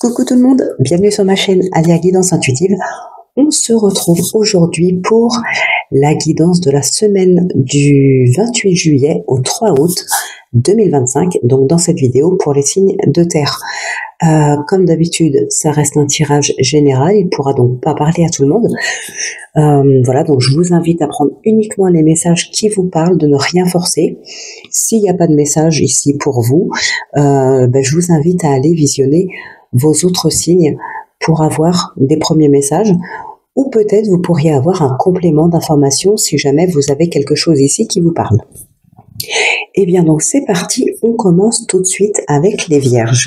Coucou tout le monde, bienvenue sur ma chaîne Alia Guidance Intuitive. On se retrouve aujourd'hui pour la guidance de la semaine du 28 juillet au 3 août 2025, donc dans cette vidéo pour les signes de terre. Comme d'habitude, ça reste un tirage général, il ne pourra donc pas parler à tout le monde. Voilà, donc je vous invite à prendre uniquement les messages qui vous parlent, de ne rien forcer. S'il n'y a pas de message ici pour vous, je vous invite à aller visionner vos autres signes pour avoir des premiers messages, ou peut-être vous pourriez avoir un complément d'information si jamais vous avez quelque chose ici qui vous parle. Et bien donc c'est parti, on commence tout de suite avec les vierges.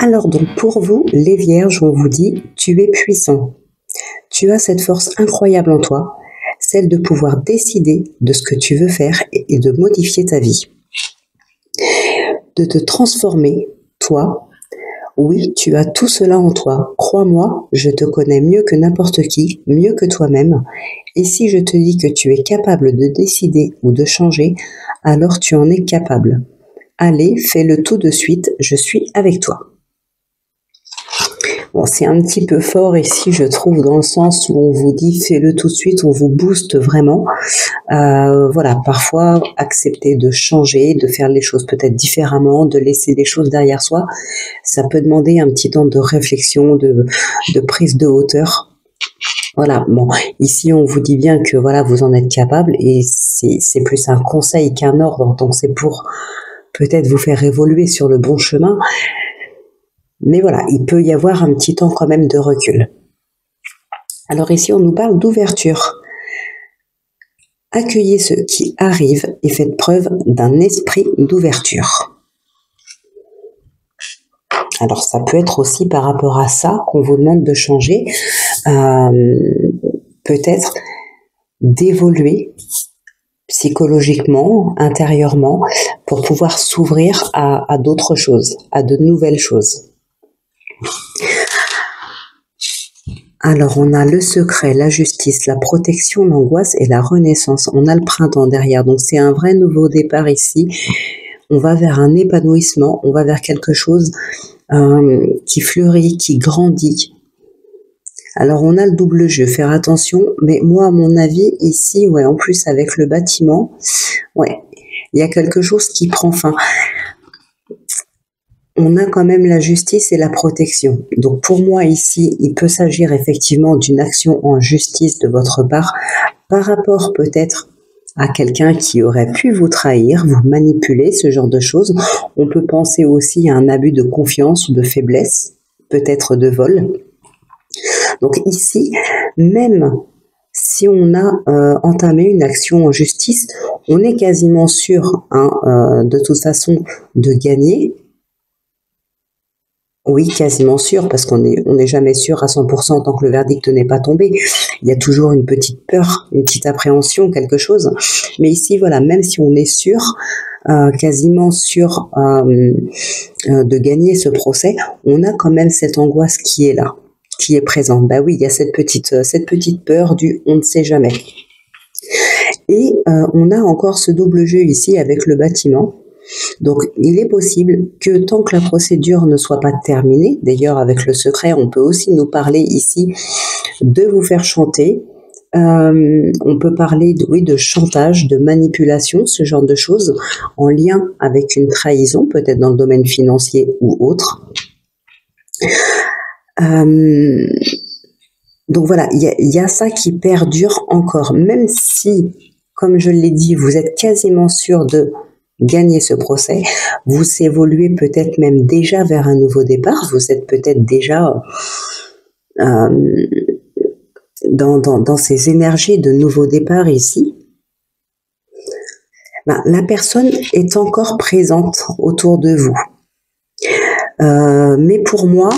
Alors donc pour vous, les vierges, on vous dit, tu es puissant. Tu as cette force incroyable en toi, celle de pouvoir décider de ce que tu veux faire et de modifier ta vie. De te transformer, toi. Oui, tu as tout cela en toi. Crois-moi, je te connais mieux que n'importe qui, mieux que toi-même. Et si je te dis que tu es capable de décider ou de changer, alors tu en es capable. Allez, fais-le tout de suite, je suis avec toi. Bon, c'est un petit peu fort ici, je trouve, dans le sens où on vous dit fais-le tout de suite, on vous booste vraiment. Voilà, parfois accepter de changer, de faire les choses peut-être différemment, de laisser des choses derrière soi, ça peut demander un petit temps de réflexion, de prise de hauteur. Voilà, bon, ici on vous dit bien que voilà, vous en êtes capable et c'est plus un conseil qu'un ordre, donc c'est pour peut-être vous faire évoluer sur le bon chemin. Mais voilà, il peut y avoir un petit temps quand même de recul. Alors ici, on nous parle d'ouverture. Accueillez ce qui arrive et faites preuve d'un esprit d'ouverture. Alors ça peut être aussi par rapport à ça qu'on vous demande de changer, peut-être d'évoluer psychologiquement, intérieurement, pour pouvoir s'ouvrir à d'autres choses, à de nouvelles choses. Alors, on a le secret, la justice, la protection, l'angoisse et la renaissance. On a le printemps derrière, donc c'est un vrai nouveau départ ici. On va vers un épanouissement, on va vers quelque chose qui fleurit, qui grandit. Alors, on a le double jeu, faire attention, mais moi, à mon avis, ici, ouais, en plus avec le bâtiment, ouais, il y a quelque chose qui prend fin. On a quand même la justice et la protection. Donc pour moi ici, il peut s'agir effectivement d'une action en justice de votre part par rapport peut-être à quelqu'un qui aurait pu vous trahir, vous manipuler, ce genre de choses. On peut penser aussi à un abus de confiance ou de faiblesse, peut-être de vol. Donc ici, même si on a entamé une action en justice, on est quasiment sûr de toute façon de gagner. Oui, quasiment sûr, parce qu'on n'est jamais sûr à 100% tant que le verdict n'est pas tombé. Il y a toujours une petite peur, une petite appréhension, quelque chose. Mais ici, voilà, même si on est sûr, quasiment sûr de gagner ce procès, on a quand même cette angoisse qui est là, qui est présente. Bah oui, il y a cette petite peur du on ne sait jamais. Et on a encore ce double jeu ici avec le bâtiment. Donc, il est possible que tant que la procédure ne soit pas terminée, d'ailleurs avec le secret, on peut aussi nous parler ici de vous faire chanter. On peut parler de chantage, de manipulation, ce genre de choses, en lien avec une trahison, peut-être dans le domaine financier ou autre. Donc voilà, il y a ça qui perdure encore, même si, comme je l'ai dit, vous êtes quasiment sûr de gagner ce procès, vous évoluez peut-être même déjà vers un nouveau départ, vous êtes peut-être déjà dans ces énergies de nouveau départ ici. Ben, la personne est encore présente autour de vous. Mais pour moi,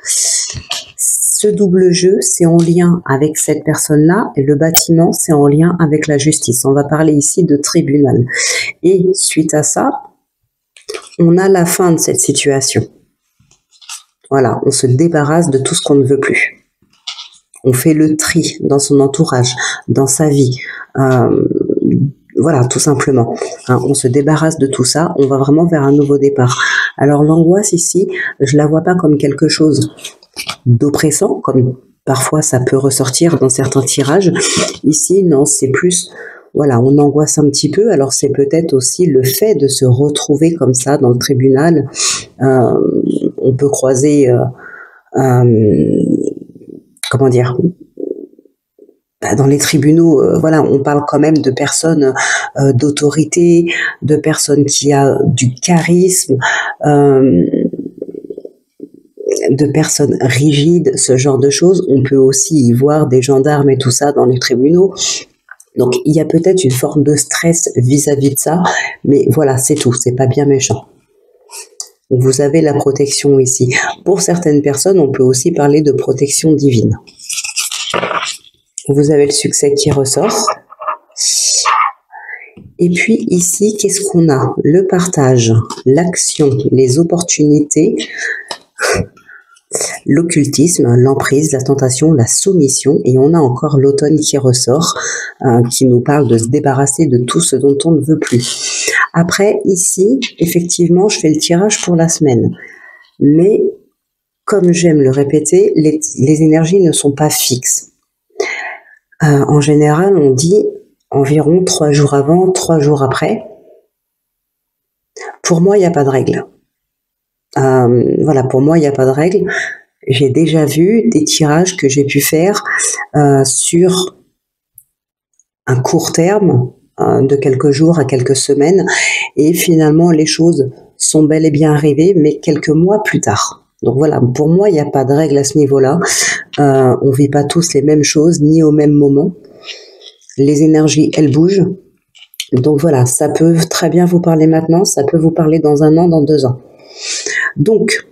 ce double jeu, c'est en lien avec cette personne-là, et le bâtiment, c'est en lien avec la justice. On va parler ici de tribunal. Et suite à ça, on a la fin de cette situation. Voilà, on se débarrasse de tout ce qu'on ne veut plus. On fait le tri dans son entourage, dans sa vie. Voilà, tout simplement. Hein, on se débarrasse de tout ça, on va vraiment vers un nouveau départ. Alors l'angoisse ici, je la vois pas comme quelque chose d'oppressant, comme parfois ça peut ressortir dans certains tirages. Ici, non, c'est plus, voilà, on angoisse un petit peu. Alors c'est peut-être aussi le fait de se retrouver comme ça dans le tribunal. On peut croiser, comment dire, dans les tribunaux, voilà, on parle quand même de personnes d'autorité, de personnes qui a du charisme, de personnes rigides, ce genre de choses. On peut aussi y voir des gendarmes et tout ça dans les tribunaux. Donc il y a peut-être une forme de stress vis-à-vis de ça, mais voilà, c'est tout, c'est pas bien méchant. Vous avez la protection ici. Pour certaines personnes, on peut aussi parler de protection divine. Vous avez le succès qui ressort. Et puis ici, qu'est-ce qu'on a? Le partage, l'action, les opportunités, l'occultisme, l'emprise, la tentation, la soumission. Et on a encore l'automne qui ressort, qui nous parle de se débarrasser de tout ce dont on ne veut plus. Après, ici, effectivement, je fais le tirage pour la semaine. Mais, comme j'aime le répéter, les énergies ne sont pas fixes. En général, on dit environ 3 jours avant, 3 jours après. Pour moi, il n'y a pas de règle. Voilà, pour moi, il n'y a pas de règle. J'ai déjà vu des tirages que j'ai pu faire sur un court terme, de quelques jours à quelques semaines, et finalement, les choses sont bel et bien arrivées, mais quelques mois plus tard. Donc voilà, pour moi, il n'y a pas de règle à ce niveau-là. On ne vit pas tous les mêmes choses, ni au même moment. Les énergies, elles bougent. Donc voilà, ça peut très bien vous parler maintenant, ça peut vous parler dans 1 an, dans 2 ans. Donc,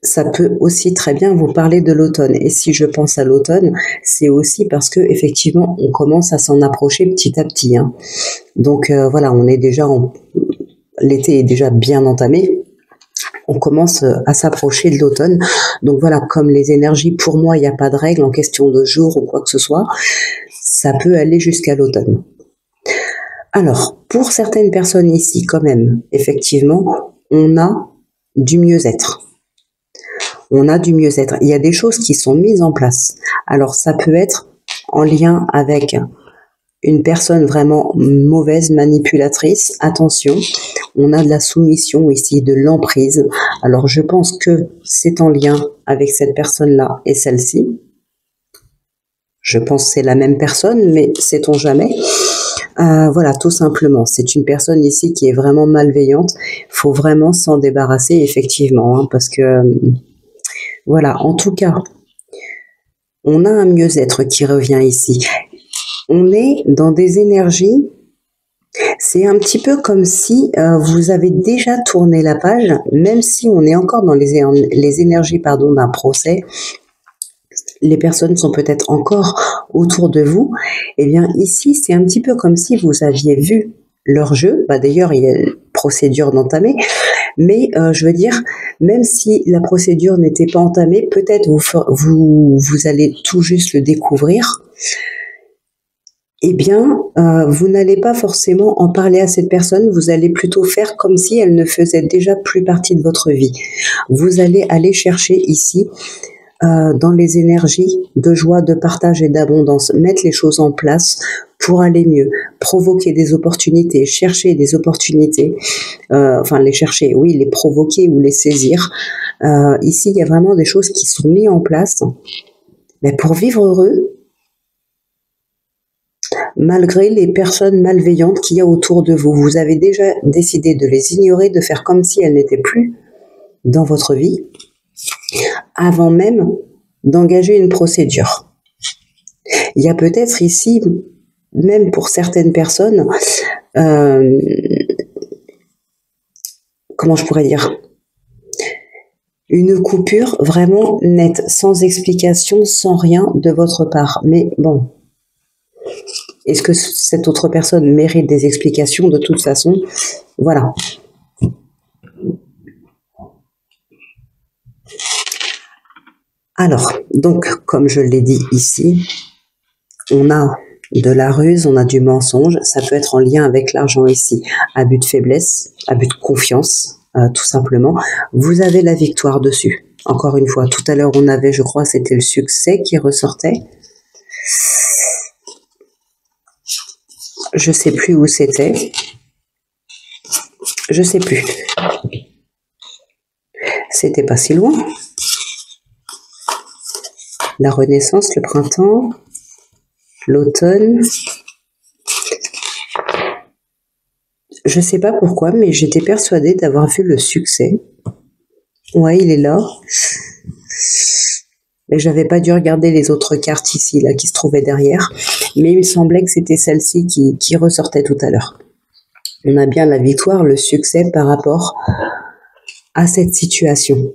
ça peut aussi très bien vous parler de l'automne. Et si je pense à l'automne, c'est aussi parce que effectivement, on commence à s'en approcher petit à petit. Hein. Donc voilà, on est déjà l'été est déjà bien entamé. On commence à s'approcher de l'automne. Donc voilà, comme les énergies, pour moi, il n'y a pas de règle en question de jour ou quoi que ce soit. Ça peut aller jusqu'à l'automne. Alors, pour certaines personnes ici, quand même, effectivement, on a du mieux-être. On a du mieux-être. Il y a des choses qui sont mises en place. Alors, ça peut être en lien avec une personne vraiment mauvaise, manipulatrice. Attention, on a de la soumission ici, de l'emprise. Alors, je pense que c'est en lien avec cette personne-là et celle-ci. Je pense que c'est la même personne, mais sait-on jamais. Voilà, tout simplement. C'est une personne ici qui est vraiment malveillante. Il faut vraiment s'en débarrasser, effectivement, hein, parce que, voilà, en tout cas, on a un mieux-être qui revient ici. On est dans des énergies, c'est un petit peu comme si vous avez déjà tourné la page, même si on est encore dans les énergies d'un procès. Les personnes sont peut-être encore autour de vous. Eh bien, ici, c'est un petit peu comme si vous aviez vu leur jeu. D'ailleurs, il y a une procédure d'entamer. Mais je veux dire, même si la procédure n'était pas entamée, peut-être vous allez tout juste le découvrir. Eh bien, vous n'allez pas forcément en parler à cette personne. Vous allez plutôt faire comme si elle ne faisait déjà plus partie de votre vie. Vous allez aller chercher ici dans les énergies de joie, de partage et d'abondance, mettre les choses en place pour aller mieux, provoquer des opportunités, chercher des opportunités, enfin les chercher, oui, les provoquer ou les saisir. Ici, il y a vraiment des choses qui sont mises en place, mais pour vivre heureux, malgré les personnes malveillantes qu'il y a autour de vous. Vous avez déjà décidé de les ignorer, de faire comme si elles n'étaient plus dans votre vie, avant même d'engager une procédure. Il y a peut-être ici, même pour certaines personnes, comment je pourrais dire, une coupure vraiment nette, sans explication, sans rien de votre part. Mais bon, est-ce que cette autre personne mérite des explications? De toute façon, voilà. Alors, donc, comme je l'ai dit ici, on a de la ruse, on a du mensonge, ça peut être en lien avec l'argent ici, abus de faiblesse, abus de confiance, tout simplement. Vous avez la victoire dessus. Encore une fois, tout à l'heure on avait, je crois, c'était le succès qui ressortait. Je sais plus où c'était. Je sais plus. C'était pas si loin. La renaissance, le printemps, l'automne. Je sais pas pourquoi, mais j'étais persuadée d'avoir vu le succès. Ouais, il est là. Mais j'avais pas dû regarder les autres cartes ici, là, qui se trouvaient derrière. Mais il me semblait que c'était celle-ci qui ressortait tout à l'heure. On a bien la victoire, le succès par rapport à cette situation.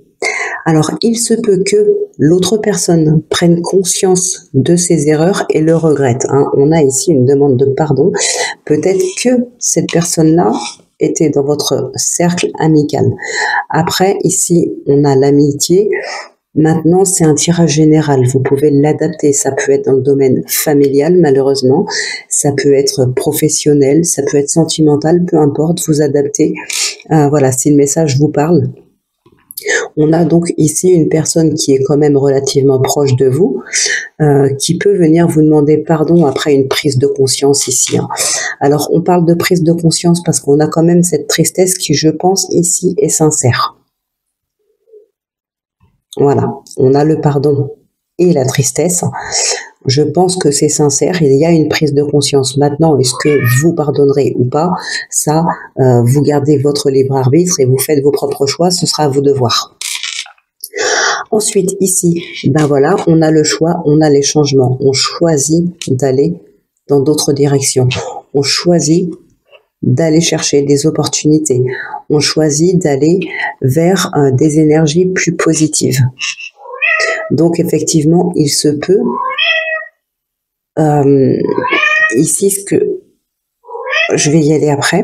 Alors, il se peut que l'autre personne prenne conscience de ses erreurs et le regrette. Hein. On a ici une demande de pardon. Peut-être que cette personne-là était dans votre cercle amical. Après, ici, on a l'amitié. Maintenant, c'est un tirage général. Vous pouvez l'adapter. Ça peut être dans le domaine familial, malheureusement. Ça peut être professionnel. Ça peut être sentimental. Peu importe, vous adaptez. Voilà, si le message vous parle. On a donc ici une personne qui est quand même relativement proche de vous, qui peut venir vous demander pardon après une prise de conscience ici. Hein. Alors, on parle de prise de conscience parce qu'on a quand même cette tristesse qui, je pense, ici est sincère. Voilà, on a le pardon et la tristesse. Je pense que c'est sincère, il y a une prise de conscience. Maintenant, est-ce que vous pardonnerez ou pas? Ça, vous gardez votre libre arbitre et vous faites vos propres choix, ce sera à vous de voir. Ensuite, ici, ben voilà, on a le choix, on a les changements. On choisit d'aller dans d'autres directions. On choisit d'aller chercher des opportunités. On choisit d'aller vers des énergies plus positives. Donc, effectivement, il se peut ici, ce que je vais y aller après.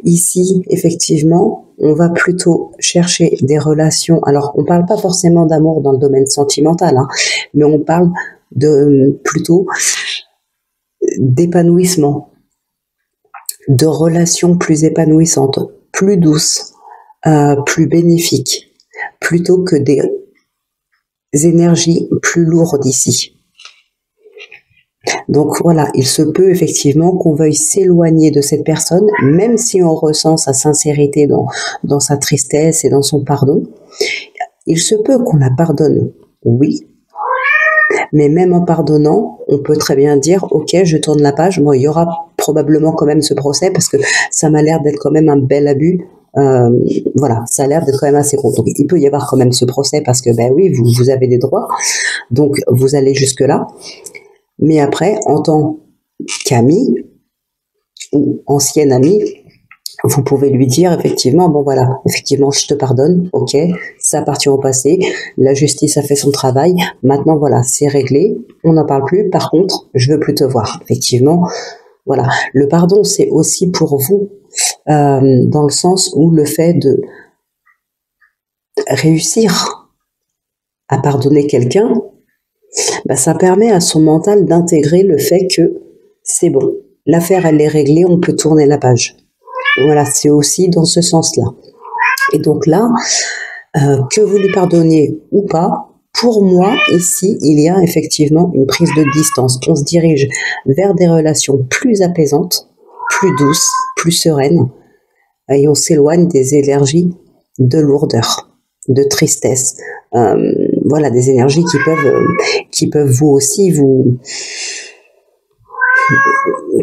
Ici, effectivement, on va plutôt chercher des relations. Alors, on parle pas forcément d'amour dans le domaine sentimental, hein, mais on parle de plutôt d'épanouissement, de relations plus épanouissantes, plus douces, plus bénéfiques, plutôt que des énergies plus lourdes ici. Donc voilà, il se peut effectivement qu'on veuille s'éloigner de cette personne, même si on ressent sa sincérité dans sa tristesse et dans son pardon. Il se peut qu'on la pardonne, oui, mais même en pardonnant, on peut très bien dire « Ok, je tourne la page ». Bon, il y aura probablement quand même ce procès parce que ça m'a l'air d'être quand même un bel abus. Voilà, ça a l'air d'être quand même assez gros. Donc, il peut y avoir quand même ce procès parce que, ben oui, vous avez des droits. Donc, vous allez jusque-là. Mais après, en tant qu'ami ou ancienne amie, vous pouvez lui dire effectivement, bon voilà, effectivement je te pardonne, ok, ça appartient au passé, la justice a fait son travail, maintenant voilà, c'est réglé, on n'en parle plus, par contre, je veux plus te voir. Effectivement, voilà, le pardon c'est aussi pour vous, dans le sens où le fait de réussir à pardonner quelqu'un, bah, ça permet à son mental d'intégrer le fait que c'est bon, l'affaire elle est réglée, on peut tourner la page. Voilà, c'est aussi dans ce sens-là. Et donc là, que vous lui pardonniez ou pas, pour moi, ici, il y a effectivement une prise de distance. On se dirige vers des relations plus apaisantes, plus douces, plus sereines, et on s'éloigne des énergies de lourdeur, de tristesse. Voilà, des énergies qui peuvent vous aussi vous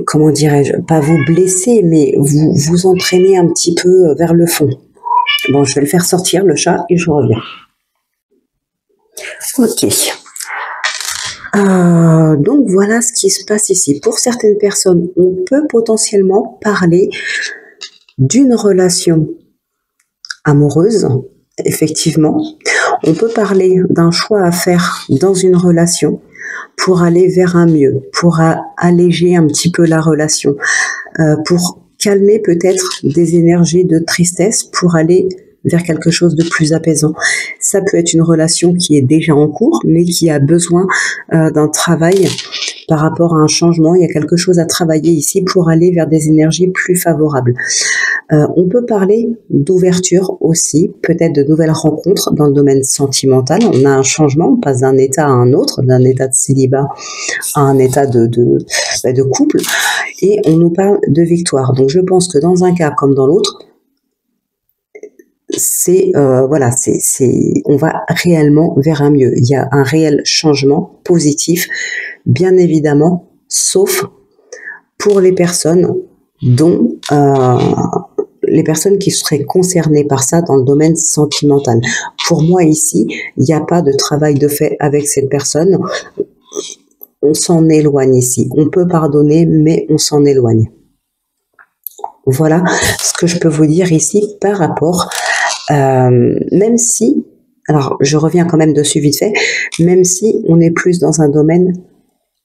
comment dirais-je, pas vous blesser, mais vous entraîner un petit peu vers le fond. Bon, je vais le faire sortir, le chat, et je reviens. Ok. Donc voilà ce qui se passe ici. Pour certaines personnes, on peut potentiellement parler d'une relation amoureuse, effectivement. On peut parler d'un choix à faire dans une relation pour aller vers un mieux, pour alléger un petit peu la relation, pour calmer peut-être des énergies de tristesse, pour aller vers quelque chose de plus apaisant. Ça peut être une relation qui est déjà en cours, mais qui a besoin d'un travail par rapport à un changement. Il y a quelque chose à travailler ici pour aller vers des énergies plus favorables. On peut parler d'ouverture aussi, peut-être de nouvelles rencontres dans le domaine sentimental. On a un changement, on passe d'un état à un autre, d'un état de célibat à un état de couple, et on nous parle de victoire. Donc je pense que dans un cas comme dans l'autre, on va réellement vers un mieux. Il y a un réel changement positif, bien évidemment, sauf pour les personnes dont les personnes qui seraient concernées par ça dans le domaine sentimental. Pour moi ici, il n'y a pas de travail de fait avec cette personne. On s'en éloigne ici. On peut pardonner, mais on s'en éloigne. Voilà ce que je peux vous dire ici par rapport, même si, alors je reviens quand même dessus vite fait, même si on est plus dans un domaine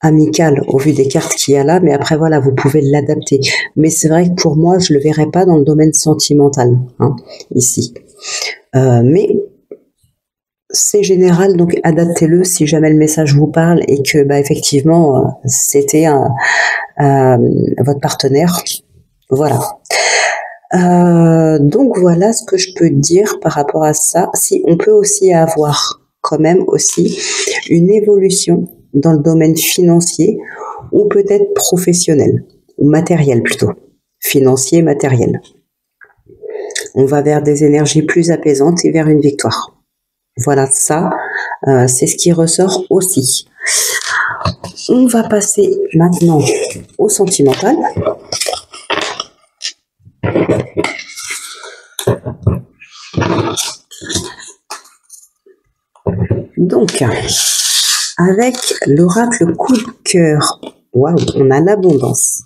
amical au vu des cartes qu'il y a là, mais après voilà, vous pouvez l'adapter. Mais c'est vrai que pour moi, je le verrais pas dans le domaine sentimental, hein, ici. Mais c'est général, donc adaptez-le si jamais le message vous parle et que effectivement c'était votre partenaire. Voilà. Donc voilà ce que je peux dire par rapport à ça. Si on peut aussi avoir quand même aussi une évolution dans le domaine financier ou peut-être professionnel ou matériel plutôt, financier, matériel. On va vers des énergies plus apaisantes et vers une victoire. Voilà, ça, c'est ce qui ressort aussi. On va passer maintenant au sentimental. Donc, avec l'oracle coup de cœur, waouh, on a l'abondance,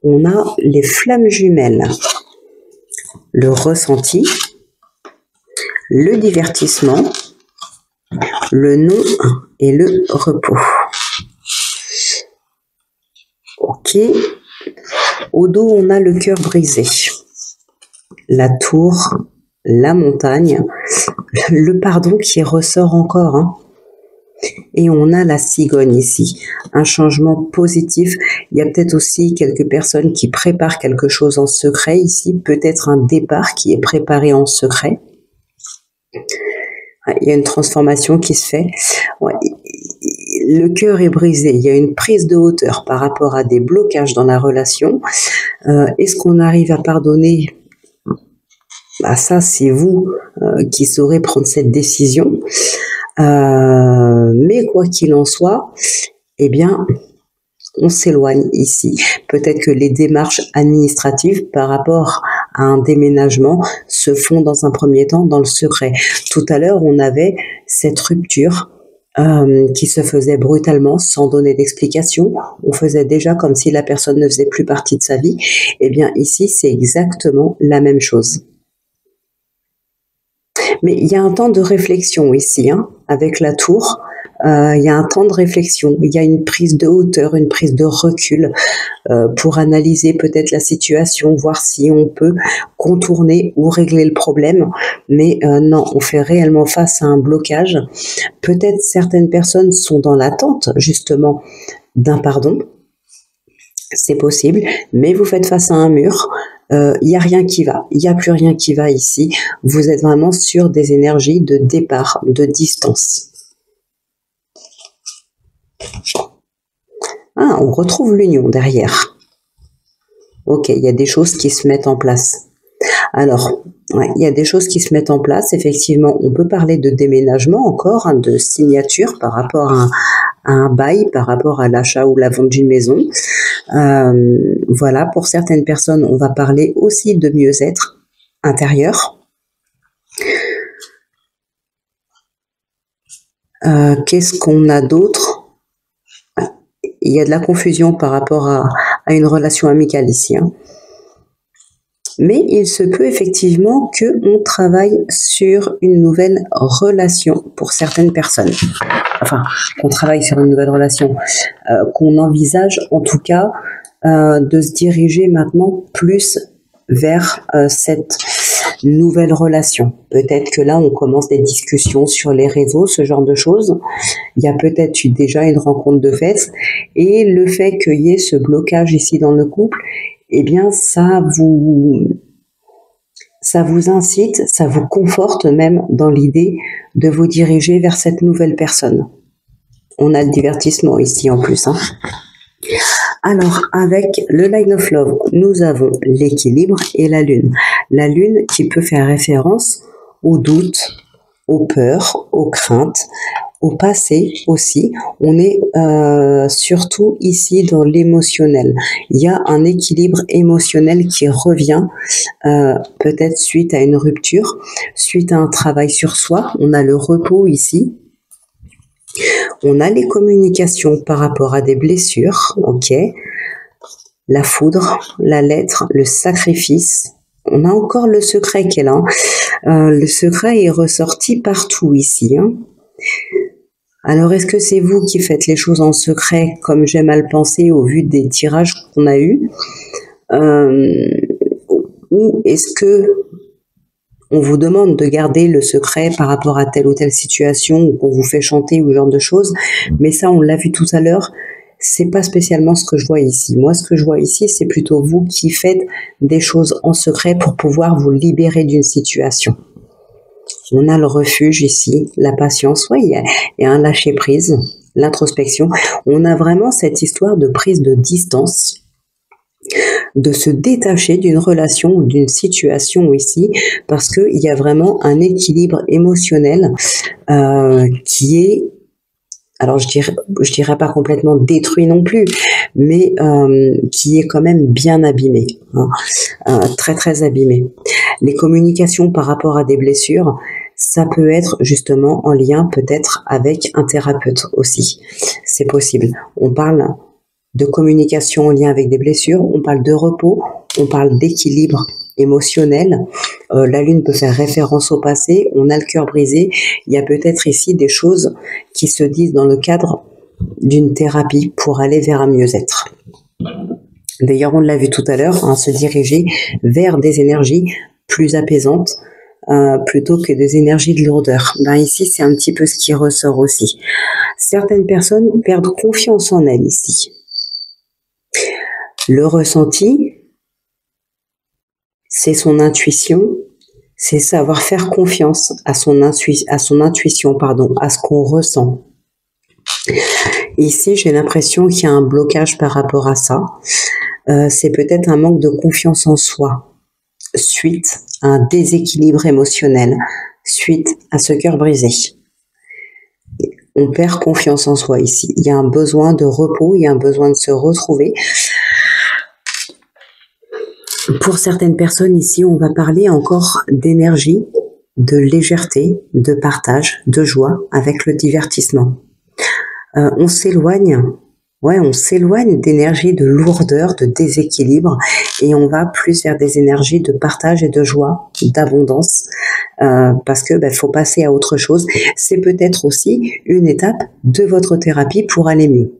on a les flammes jumelles, le ressenti, le divertissement, le non et le repos. Ok. Au dos, on a le cœur brisé, la tour, la montagne, le pardon qui ressort encore, hein. Et on a la cigogne ici, un changement positif. Il y a peut-être aussi quelques personnes qui préparent quelque chose en secret ici, peut-être un départ qui est préparé en secret. Il y a une transformation qui se fait. Ouais, le cœur est brisé, il y a une prise de hauteur par rapport à des blocages dans la relation. Est-ce qu'on arrive à pardonner ? Ça, c'est vous qui saurez prendre cette décision. Mais quoi qu'il en soit, eh bien, on s'éloigne ici. Peut-être que les démarches administratives par rapport à un déménagement se font dans un premier temps dans le secret. Tout à l'heure, on avait cette rupture qui se faisait brutalement sans donner d'explication. On faisait déjà comme si la personne ne faisait plus partie de sa vie. Eh bien, ici, c'est exactement la même chose. Mais il y a un temps de réflexion ici, hein, avec la tour. Il y a un temps de réflexion, il y a une prise de hauteur, une prise de recul pour analyser peut-être la situation, voir si on peut contourner ou régler le problème. Mais non, on fait réellement face à un blocage. Peut-être certaines personnes sont dans l'attente justement d'un pardon. C'est possible, mais vous faites face à un mur. Il n'y a rien qui va, il n'y a plus rien qui va ici. Vous êtes vraiment sur des énergies de départ, de distance. On retrouve l'union derrière. Ok, il y a des choses qui se mettent en place. Alors, il y a des choses qui se mettent en place. Effectivement, on peut parler de déménagement encore, hein, de signature par rapport à un bail par rapport à l'achat ou la vente d'une maison. Voilà, pour certaines personnes, on va parler aussi de mieux-être intérieur. Qu'est-ce qu'on a d'autre? Il y a de la confusion par rapport à une relation amicale ici, hein. Mais il se peut effectivement qu'on travaille sur une nouvelle relation pour certaines personnes. Enfin, qu'on travaille sur une nouvelle relation, qu'on envisage en tout cas de se diriger maintenant plus vers cette nouvelle relation. Peut-être que là, on commence des discussions sur les réseaux, ce genre de choses. Il y a peut-être eu déjà une rencontre de fait, et le fait qu'il y ait ce blocage ici dans le couple, eh bien, ça vous incite, ça vous conforte même dans l'idée de vous diriger vers cette nouvelle personne. On a le divertissement ici en plus, hein. Alors, avec le Line of Love, nous avons l'équilibre et la lune. La lune qui peut faire référence aux doutes, aux peurs, aux craintes, au passé aussi. On est surtout ici dans l'émotionnel. Il y a un équilibre émotionnel qui revient peut-être suite à une rupture, suite à un travail sur soi. On a le repos ici. On a les communications par rapport à des blessures, ok. La foudre, la lettre, le sacrifice. On a encore le secret qui est là. Le secret est ressorti partout ici, hein. Alors, est-ce que c'est vous qui faites les choses en secret, comme j'aime à le penser au vu des tirages qu'on a eus, ou est-ce que on vous demande de garder le secret par rapport à telle ou telle situation, ou qu'on vous fait chanter ou ce genre de choses? Mais ça, on l'a vu tout à l'heure, c'est pas spécialement ce que je vois ici. Moi, ce que je vois ici, c'est plutôt vous qui faites des choses en secret pour pouvoir vous libérer d'une situation. On a le refuge ici, la patience, ouais, il y a un lâcher-prise, l'introspection. On a vraiment cette histoire de prise de distance, de se détacher d'une relation ou d'une situation ici, parce qu'il y a vraiment un équilibre émotionnel qui est, alors je dirais pas complètement détruit non plus, mais qui est quand même bien abîmé, hein, très très abîmé. Les communications par rapport à des blessures, ça peut être justement en lien peut-être avec un thérapeute aussi, c'est possible. On parle de communication en lien avec des blessures, on parle de repos, on parle d'équilibre émotionnel. La lune peut faire référence au passé, on a le cœur brisé. Il y a peut-être ici des choses qui se disent dans le cadre d'une thérapie pour aller vers un mieux-être. D'ailleurs, on l'a vu tout à l'heure, hein, se diriger vers des énergies plus apaisantes plutôt que des énergies de lourdeur. Ben ici, c'est un petit peu ce qui ressort aussi. Certaines personnes perdent confiance en elles ici. Le ressenti, c'est son intuition, c'est savoir faire confiance à son intuition, à ce qu'on ressent. Ici, j'ai l'impression qu'il y a un blocage par rapport à ça. C'est peut-être un manque de confiance en soi, suite à un déséquilibre émotionnel, suite à ce cœur brisé. On perd confiance en soi ici. Il y a un besoin de repos, il y a un besoin de se retrouver. Pour certaines personnes ici, on va parler encore d'énergie, de légèreté, de partage, de joie avec le divertissement. On s'éloigne d'énergie de lourdeur, de déséquilibre, et on va plus vers des énergies de partage et de joie, d'abondance, parce que faut passer à autre chose. C'est peut-être aussi une étape de votre thérapie pour aller mieux.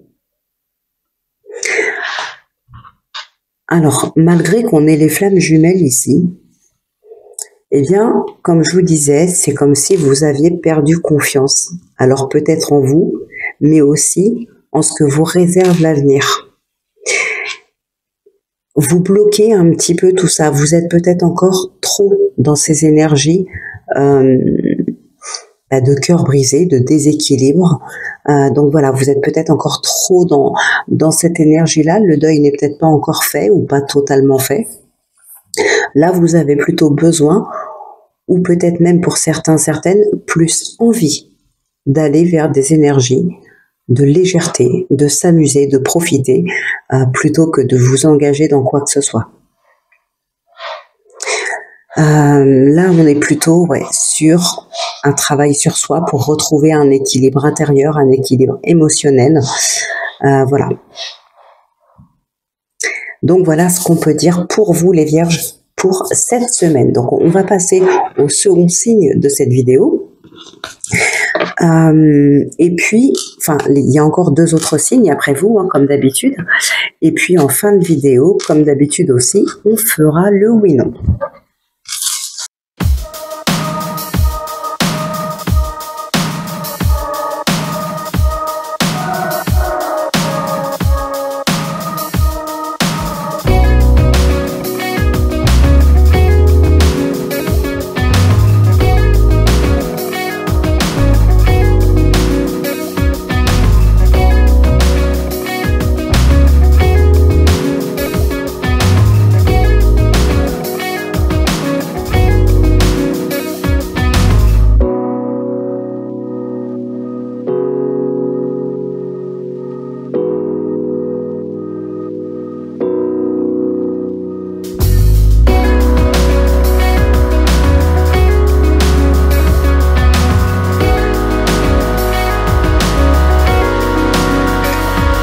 Alors, malgré qu'on ait les flammes jumelles ici, eh bien, comme je vous disais, c'est comme si vous aviez perdu confiance. Alors peut-être en vous, mais aussi en ce que vous réserve l'avenir. Vous bloquez un petit peu tout ça. Vous êtes peut-être encore trop dans ces énergies de cœur brisé, de déséquilibre. Donc voilà, vous êtes peut-être encore trop dans cette énergie-là. Le deuil n'est peut-être pas encore fait ou pas totalement fait. Là, vous avez plutôt besoin, ou peut-être même pour certains, certaines, plus envie d'aller vers des énergies de légèreté, de s'amuser, de profiter, plutôt que de vous engager dans quoi que ce soit. Là, on est plutôt sur un travail sur soi pour retrouver un équilibre intérieur, un équilibre émotionnel. Voilà. Donc voilà ce qu'on peut dire pour vous les Vierges pour cette semaine. Donc on va passer au second signe de cette vidéo. Et puis, il y a encore 2 autres signes après vous, comme d'habitude. Et puis en fin de vidéo, comme d'habitude aussi, on fera le oui/non.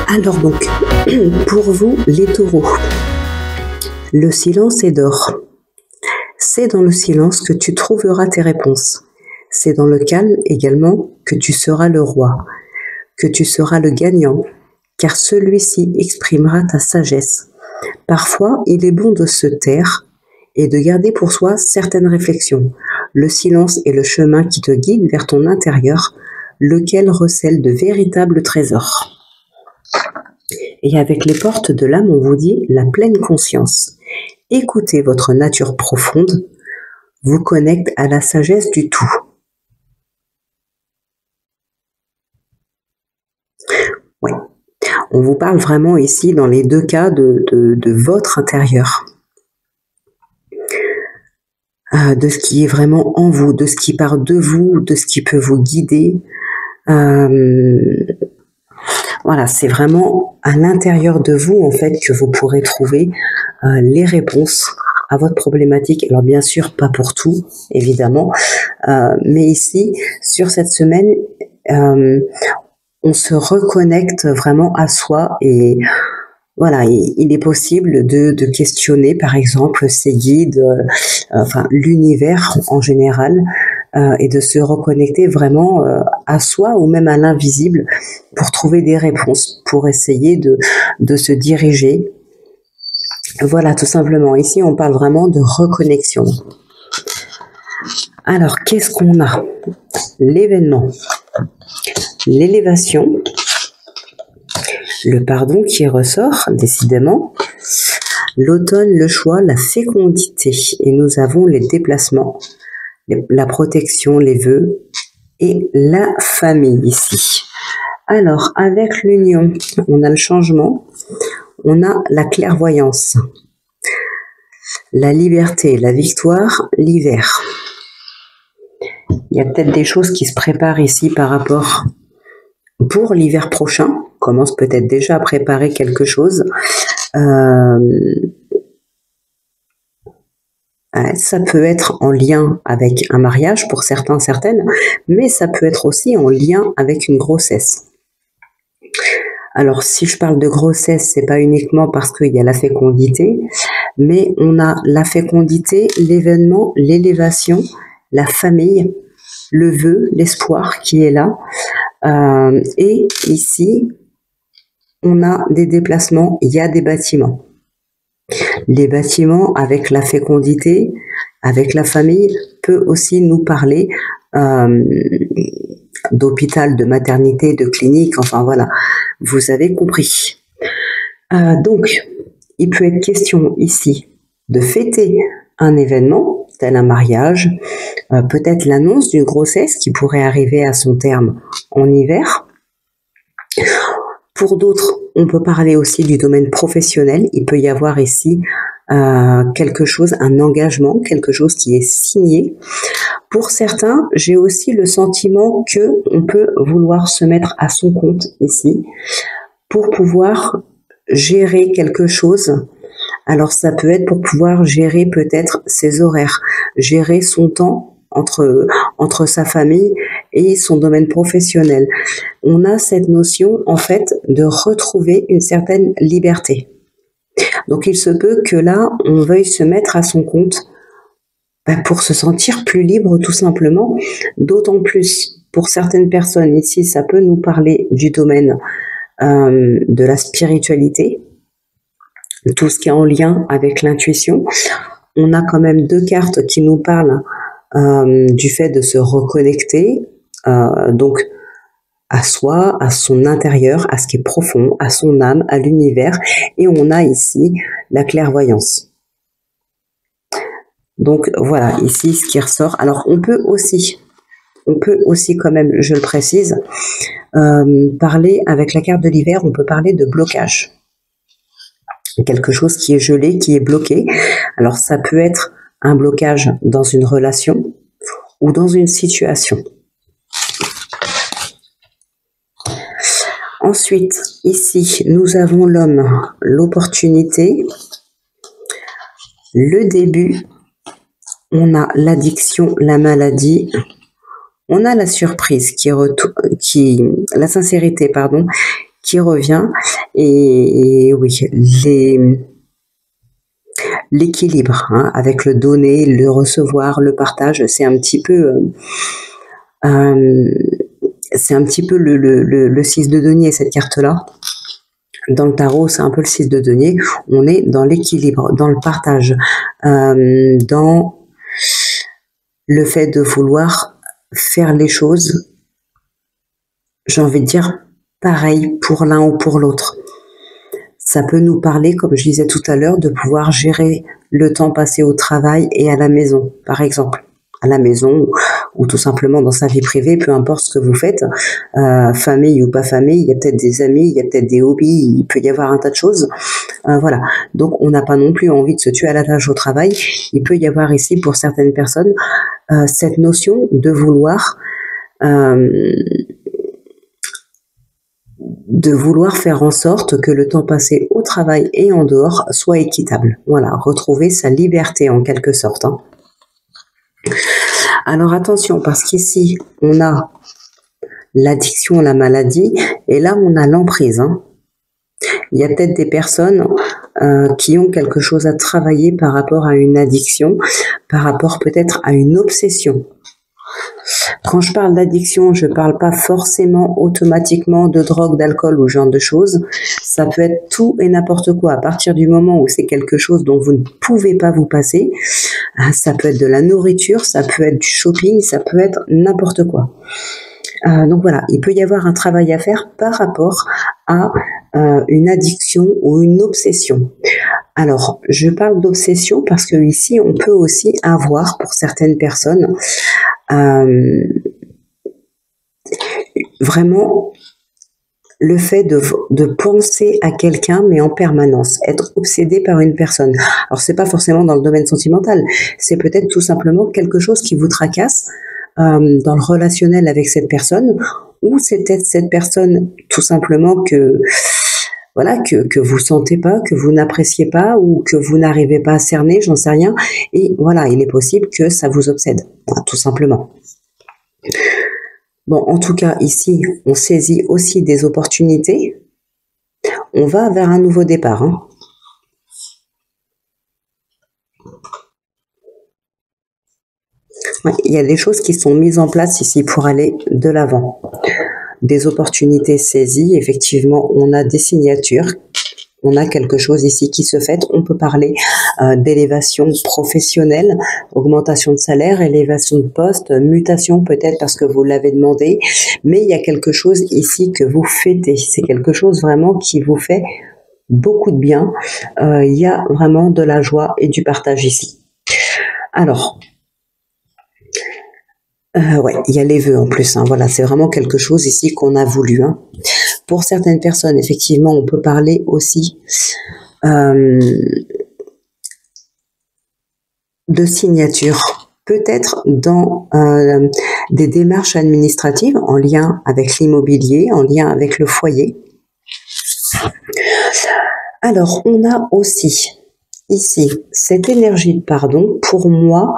Alors donc, pour vous, les taureaux, le silence est d'or. C'est dans le silence que tu trouveras tes réponses. C'est dans le calme également que tu seras le roi, que tu seras le gagnant, car celui-ci exprimera ta sagesse. Parfois, il est bon de se taire et de garder pour soi certaines réflexions. Le silence est le chemin qui te guide vers ton intérieur, lequel recèle de véritables trésors. Et avec les portes de l'âme, on vous dit la pleine conscience. Écoutez votre nature profonde, vous connecte à la sagesse du tout. Oui, on vous parle vraiment ici dans les 2 cas de votre intérieur. De ce qui est vraiment en vous, de ce qui part de vous, de ce qui peut vous guider. Voilà, c'est vraiment à l'intérieur de vous, en fait, que vous pourrez trouver les réponses à votre problématique. Alors, bien sûr, pas pour tout, évidemment. Mais ici, sur cette semaine, on se reconnecte vraiment à soi et voilà, il est possible de questionner, par exemple, ses guides, l'univers en général, et de se reconnecter vraiment à soi ou même à l'invisible pour trouver des réponses, pour essayer de se diriger. Voilà, tout simplement. Ici, on parle vraiment de reconnexion. Alors, qu'est-ce qu'on a? L'événement, l'élévation, le pardon qui ressort, décidément, l'automne, le choix, la fécondité. Et nous avons les déplacements, la protection, les vœux et la famille ici. Alors, avec l'union, on a le changement, on a la clairvoyance, la liberté, la victoire, l'hiver. Il y a peut-être des choses qui se préparent ici par rapport pour l'hiver prochain. On commence peut-être déjà à préparer quelque chose. Ça peut être en lien avec un mariage pour certains, certaines, mais ça peut être aussi en lien avec une grossesse. Alors, si je parle de grossesse, c'est pas uniquement parce qu'il y a la fécondité, mais on a la fécondité, l'événement, l'élévation, la famille, le vœu, l'espoir qui est là. Et ici, on a des déplacements, il y a des bâtiments. Les bâtiments avec la fécondité, avec la famille, peut aussi nous parler d'hôpital, de maternité, de clinique, enfin voilà, vous avez compris. Donc, il peut être question ici de fêter un événement, tel un mariage, peut-être l'annonce d'une grossesse qui pourrait arriver à son terme en hiver. Pour d'autres, on peut parler aussi du domaine professionnel. Il peut y avoir ici quelque chose, un engagement, quelque chose qui est signé. Pour certains, j'ai aussi le sentiment que on peut vouloir se mettre à son compte ici pour pouvoir gérer quelque chose. Alors ça peut être pour pouvoir gérer peut-être ses horaires, gérer son temps entre sa famille et son domaine professionnel. On a cette notion en fait de retrouver une certaine liberté. Donc il se peut que là, on veuille se mettre à son compte pour se sentir plus libre tout simplement. D'autant plus pour certaines personnes ici, ça peut nous parler du domaine de la spiritualité, tout ce qui est en lien avec l'intuition. On a quand même 2 cartes qui nous parlent du fait de se reconnecter, donc à soi, à son intérieur, à ce qui est profond, à son âme, à l'univers. Et on a ici la clairvoyance. Donc voilà, ici ce qui ressort. Alors on peut aussi quand même, je le précise, parler avec la carte de l'hiver, on peut parler de blocage. Quelque chose qui est gelé, qui est bloqué. Alors ça peut être un blocage dans une relation ou dans une situation. Ensuite, ici, nous avons l'homme, l'opportunité, le début, on a l'addiction, la maladie, on a la surprise la sincérité, pardon, qui revient, et oui, l'équilibre, hein, avec le donner, le recevoir, le partage, c'est un petit peu le 6 de denier, cette carte-là. Dans le tarot, c'est un peu le 6 de denier. On est dans l'équilibre, dans le partage, dans le fait de vouloir faire les choses, j'ai envie de dire, pareil pour l'un ou pour l'autre. Ça peut nous parler, comme je disais tout à l'heure, de pouvoir gérer le temps passé au travail et à la maison, par exemple. À la maison ou tout simplement dans sa vie privée, peu importe ce que vous faites, famille ou pas famille, il y a peut-être des amis, il y a peut-être des hobbies, il peut y avoir un tas de choses. Voilà. Donc on n'a pas non plus envie de se tuer à la tâche au travail. Il peut y avoir ici pour certaines personnes cette notion de vouloir faire en sorte que le temps passé au travail et en dehors soit équitable. Voilà, retrouver sa liberté en quelque sorte, hein. Alors attention, parce qu'ici, on a l'addiction, la maladie, et là, on a l'emprise, hein. Il y a peut-être des personnes qui ont quelque chose à travailler par rapport à une addiction, par rapport peut-être à une obsession. Quand je parle d'addiction, je ne parle pas forcément automatiquement de drogue, d'alcool ou ce genre de choses. Ça peut être tout et n'importe quoi. À partir du moment où c'est quelque chose dont vous ne pouvez pas vous passer, ça peut être de la nourriture, ça peut être du shopping, ça peut être n'importe quoi. Donc voilà, il peut y avoir un travail à faire par rapport à une addiction ou une obsession. Alors, je parle d'obsession parce que ici, on peut aussi avoir, pour certaines personnes, vraiment le fait de penser à quelqu'un, mais en permanence, être obsédé par une personne. Alors, c'est pas forcément dans le domaine sentimental, c'est peut-être tout simplement quelque chose qui vous tracasse dans le relationnel avec cette personne, ou c'est peut-être cette personne tout simplement que vous sentez pas, que vous n'appréciez pas, ou que vous n'arrivez pas à cerner, j'en sais rien. Et voilà, il est possible que ça vous obsède, tout simplement. Bon, en tout cas, ici, on saisit aussi des opportunités. On va vers un nouveau départ, hein. Ouais, il y a des choses qui sont mises en place ici pour aller de l'avant. Des opportunités saisies, effectivement, on a des signatures, on a quelque chose ici qui se fait. On peut parler d'élévation professionnelle, augmentation de salaire, élévation de poste, mutation peut-être parce que vous l'avez demandé, mais il y a quelque chose ici que vous fêtez. C'est quelque chose vraiment qui vous fait beaucoup de bien. Il y a vraiment de la joie et du partage ici. Alors, ouais, il y a les vœux en plus, hein. Voilà, c'est vraiment quelque chose ici qu'on a voulu, hein. Pour certaines personnes, effectivement, on peut parler aussi de signature, peut-être dans des démarches administratives en lien avec l'immobilier, en lien avec le foyer. Alors, on a aussi ici cette énergie de pardon. Pour moi,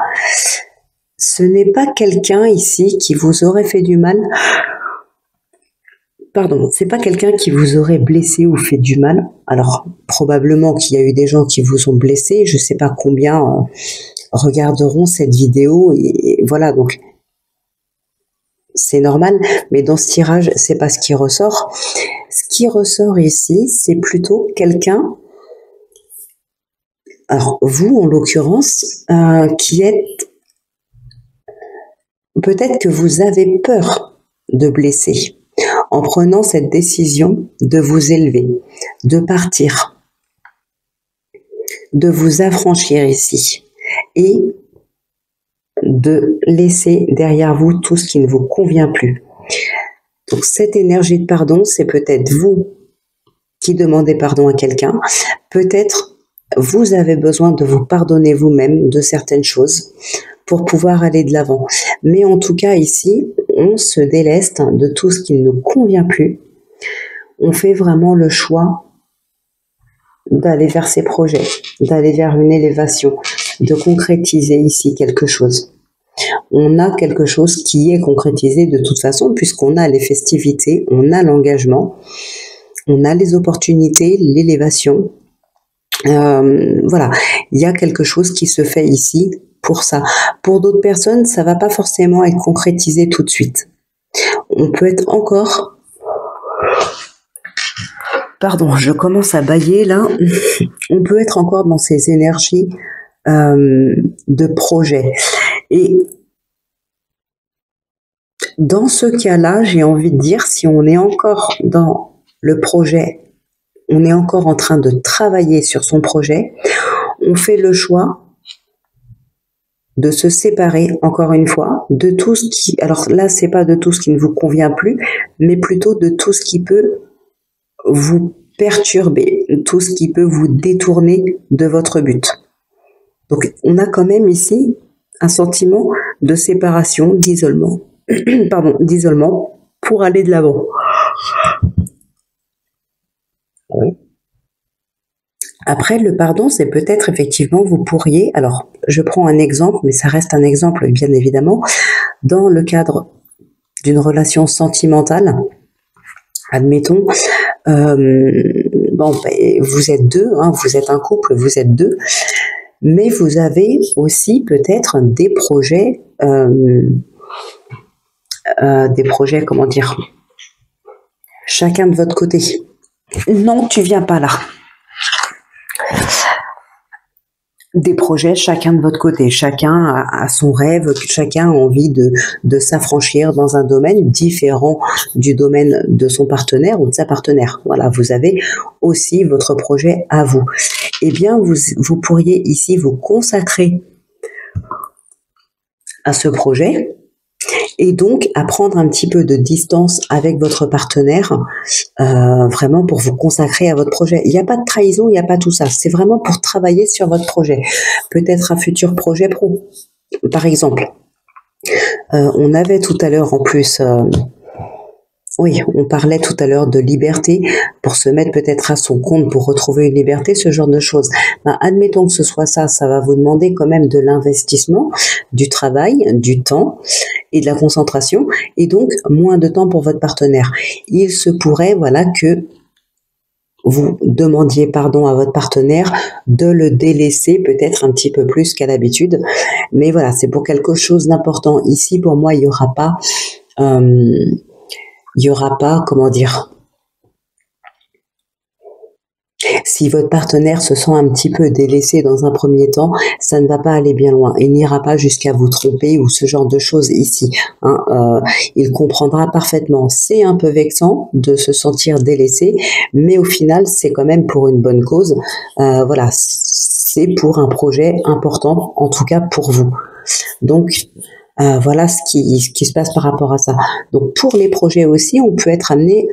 ce n'est pas quelqu'un ici qui vous aurait fait du mal. Pardon, c'est pas quelqu'un qui vous aurait blessé ou fait du mal. Alors, probablement qu'il y a eu des gens qui vous ont blessé. Je sais pas combien regarderont cette vidéo et voilà, donc c'est normal, mais dans ce tirage, c'est pas ce qui ressort. Ce qui ressort ici, c'est plutôt quelqu'un, alors vous en l'occurrence, qui êtes, peut-être que vous avez peur de blesser en prenant cette décision de vous élever, de partir, de vous affranchir ici et de laisser derrière vous tout ce qui ne vous convient plus. Donc cette énergie de pardon, c'est peut-être vous qui demandez pardon à quelqu'un, peut-être vous avez besoin de vous pardonner vous-même de certaines choses pour pouvoir aller de l'avant. Mais en tout cas ici, on se déleste de tout ce qui ne nous convient plus. On fait vraiment le choix d'aller vers ces projets, d'aller vers une élévation, de concrétiser ici quelque chose. On a quelque chose qui est concrétisé de toute façon, puisqu'on a les festivités, on a l'engagement, on a les opportunités, l'élévation. Voilà, il y a quelque chose qui se fait ici pour ça. Pour d'autres personnes, ça va pas forcément être concrétisé tout de suite. On peut être encore... Pardon, je commence à bâiller là. On peut être encore dans ces énergies de projet. Et dans ce cas-là, j'ai envie de dire, si on est encore dans le projet, on est encore en train de travailler sur son projet, on fait le choix de se séparer, encore une fois, de tout ce qui... Alors là, c'est pas de tout ce qui ne vous convient plus, mais plutôt de tout ce qui peut vous perturber, tout ce qui peut vous détourner de votre but. Donc, on a quand même ici un sentiment de séparation, d'isolement, pardon, d'isolement pour aller de l'avant. Oui. Après, le pardon, c'est peut-être effectivement, vous pourriez, alors je prends un exemple, mais ça reste un exemple bien évidemment, dans le cadre d'une relation sentimentale, admettons, bon, ben, vous êtes deux, hein, vous êtes un couple, vous êtes deux, mais vous avez aussi peut-être des projets, comment dire, chacun de votre côté. Non, tu viens pas là. Des projets chacun de votre côté, chacun a son rêve, chacun a envie de s'affranchir dans un domaine différent du domaine de son partenaire ou de sa partenaire. Voilà, vous avez aussi votre projet à vous. Eh bien, vous pourriez ici vous consacrer à ce projet et donc à prendre un petit peu de distance avec votre partenaire, vraiment pour vous consacrer à votre projet. Il n'y a pas de trahison, il n'y a pas tout ça. C'est vraiment pour travailler sur votre projet. Peut-être un futur projet pro, par exemple. On avait tout à l'heure en plus... oui, on parlait tout à l'heure de liberté, pour se mettre peut-être à son compte, pour retrouver une liberté, ce genre de choses. Ben, admettons que ce soit ça, ça va vous demander quand même de l'investissement, du travail, du temps et de la concentration, et donc moins de temps pour votre partenaire. Il se pourrait, voilà, que vous demandiez pardon à votre partenaire de le délaisser peut-être un petit peu plus qu'à l'habitude. Mais voilà, c'est pour quelque chose d'important. Ici, pour moi, il y aura pas, comment dire, si votre partenaire se sent un petit peu délaissé dans un premier temps, ça ne va pas aller bien loin. Il n'ira pas jusqu'à vous tromper ou ce genre de choses ici. Hein. Il comprendra parfaitement. C'est un peu vexant de se sentir délaissé, mais au final, c'est quand même pour une bonne cause. Voilà, c'est pour un projet important, en tout cas pour vous. Donc, voilà ce qui se passe par rapport à ça. Donc pour les projets aussi, on peut être amené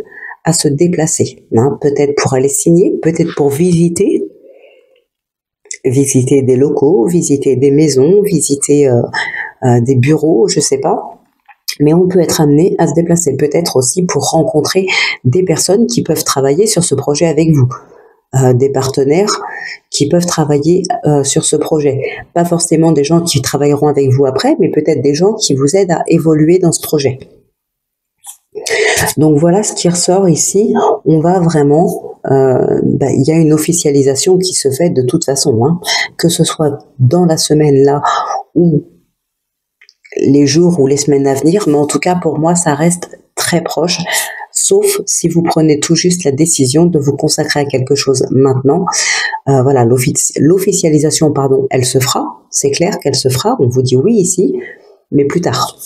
à se déplacer, hein, peut-être pour aller signer, peut-être pour visiter visiter des locaux, visiter des maisons, visiter des bureaux, je sais pas. Mais on peut être amené à se déplacer, peut-être aussi pour rencontrer des personnes qui peuvent travailler sur ce projet avec vous, des partenaires qui peuvent travailler sur ce projet. Pas forcément des gens qui travailleront avec vous après, mais peut-être des gens qui vous aident à évoluer dans ce projet. Donc voilà ce qui ressort ici. On va vraiment, il y a une officialisation qui se fait de toute façon, hein, que ce soit dans la semaine là ou les jours ou les semaines à venir, mais en tout cas pour moi ça reste très proche, sauf si vous prenez tout juste la décision de vous consacrer à quelque chose maintenant. Voilà, l'officialisation, pardon, elle se fera, c'est clair qu'elle se fera, on vous dit oui ici, mais plus tard.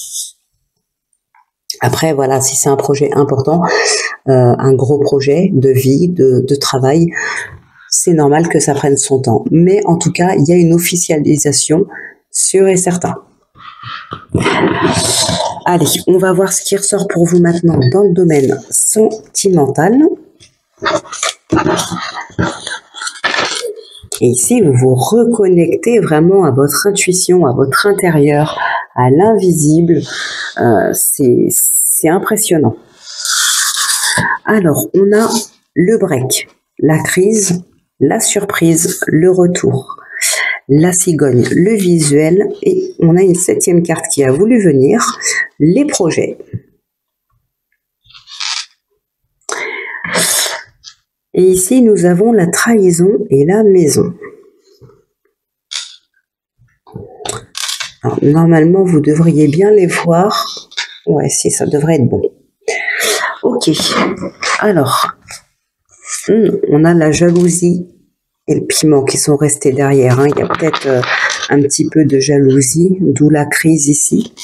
Après, voilà, si c'est un projet important, un gros projet de vie, de travail, c'est normal que ça prenne son temps. Mais en tout cas, il y a une officialisation sûre et certain. Allez, on va voir ce qui ressort pour vous maintenant dans le domaine sentimental. Et ici, vous vous reconnectez vraiment à votre intuition, à votre intérieur, à l'invisible. C'est impressionnant. Alors, on a le break, la crise, la surprise, le retour, la cigogne, le visuel, et on a une 7e carte qui a voulu venir, les projets. Et ici, nous avons la trahison et la maison. Alors, normalement, vous devriez bien les voir. Ouais, si, ça devrait être bon. Ok. Alors, on a la jalousie et le piment qui sont restés derrière. Hein. Il y a peut-être un petit peu de jalousie, d'où la crise ici.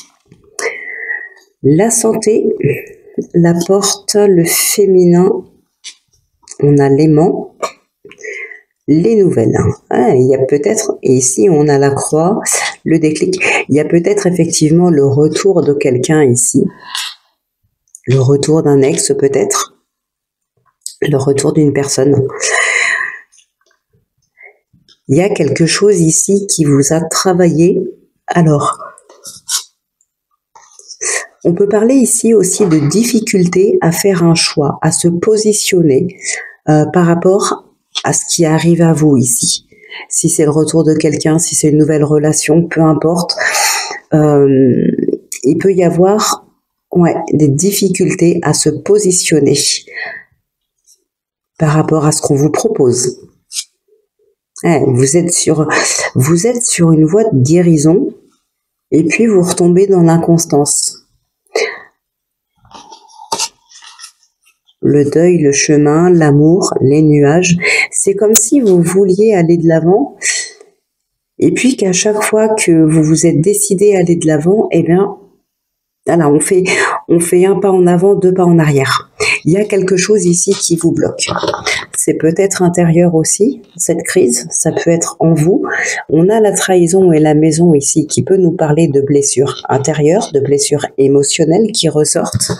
La santé, la porte, le féminin. On a l'aimant, les nouvelles. Ah, il y a peut-être, et ici on a la croix, le déclic. Il y a peut-être effectivement le retour de quelqu'un ici. Le retour d'un ex peut-être. Le retour d'une personne. Il y a quelque chose ici qui vous a travaillé. Alors, on peut parler ici aussi de difficulté à faire un choix, à se positionner par rapport à ce qui arrive à vous ici. Si c'est le retour de quelqu'un, si c'est une nouvelle relation, peu importe. Il peut y avoir des difficultés à se positionner par rapport à ce qu'on vous propose. Vous êtes sur une voie de guérison et puis vous retombez dans l'inconstance. Le deuil, le chemin, l'amour, les nuages. C'est comme si vous vouliez aller de l'avant et puis qu'à chaque fois que vous vous êtes décidé à aller de l'avant, eh bien, voilà, on fait un pas en avant, 2 pas en arrière. Il y a quelque chose ici qui vous bloque. C'est peut-être intérieur aussi, cette crise, ça peut être en vous. On a la trahison et la maison ici qui peut nous parler de blessures intérieures, de blessures émotionnelles qui ressortent.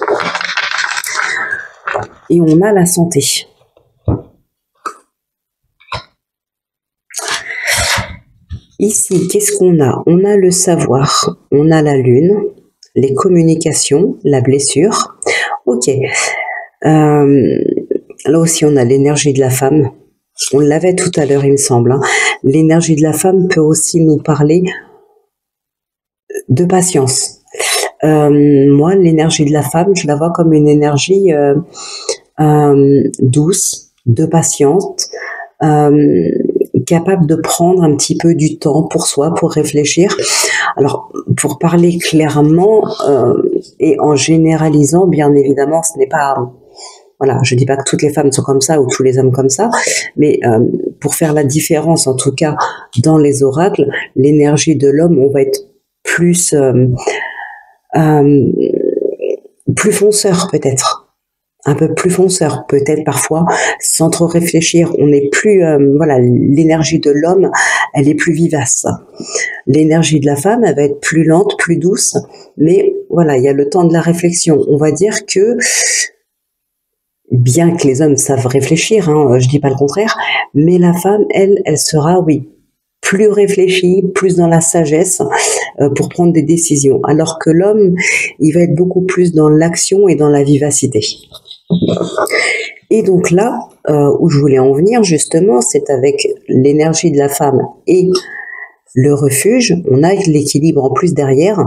Et on a la santé. Ici, qu'est-ce qu'on a? On a le savoir, on a la lune, les communications, la blessure. Ok. Là aussi, on a l'énergie de la femme. On l'avait tout à l'heure, il me semble. Hein. L'énergie de la femme peut aussi nous parler de patience. Moi, l'énergie de la femme, je la vois comme une énergie douce, de patiente, capable de prendre un petit peu du temps pour soi, pour réfléchir. Alors, pour parler clairement et en généralisant, bien évidemment, ce n'est pas... Voilà, je dis pas que toutes les femmes sont comme ça ou tous les hommes comme ça, mais pour faire la différence, en tout cas, dans les oracles, l'énergie de l'homme, on va être plus fonceur peut-être. Un peu plus fonceur, peut-être parfois, sans trop réfléchir. On est plus, voilà, l'énergie de l'homme, elle est plus vivace. L'énergie de la femme, elle va être plus lente, plus douce, mais voilà, il y a le temps de la réflexion. On va dire que, bien que les hommes savent réfléchir, hein, je dis pas le contraire, mais la femme, elle sera, oui, plus réfléchi, plus dans la sagesse pour prendre des décisions. Alors que l'homme, il va être beaucoup plus dans l'action et dans la vivacité. Et donc là, où je voulais en venir justement, c'est avec l'énergie de la femme et le refuge, on a l'équilibre en plus derrière.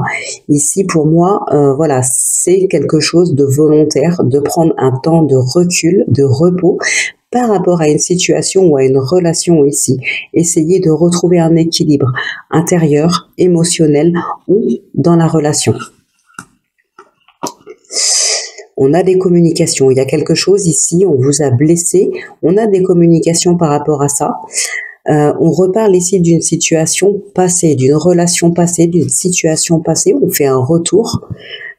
Ici, pour moi, voilà, c'est quelque chose de volontaire, de prendre un temps de recul, de repos, par rapport à une situation ou à une relation ici. Essayer de retrouver un équilibre intérieur, émotionnel ou dans la relation. On a des communications, il y a quelque chose ici, on vous a blessé, on a des communications par rapport à ça. On reparle ici d'une situation passée, d'une relation passée, d'une situation passée, on fait un retour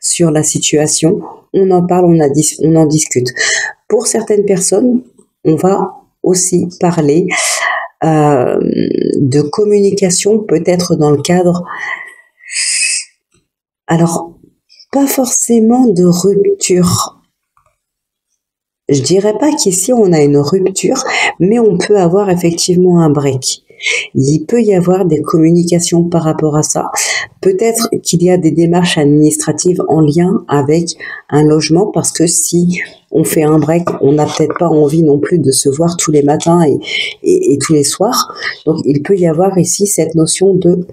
sur la situation, on en parle, on en discute. Pour certaines personnes, on va aussi parler de communication, peut-être dans le cadre, alors pas forcément de rupture. Je dirais pas qu'ici on a une rupture, mais on peut avoir effectivement un break. Il peut y avoir des communications par rapport à ça. Peut-être qu'il y a des démarches administratives en lien avec un logement, parce que si on fait un break, on n'a peut-être pas envie non plus de se voir tous les matins et tous les soirs. Donc il peut y avoir ici cette notion de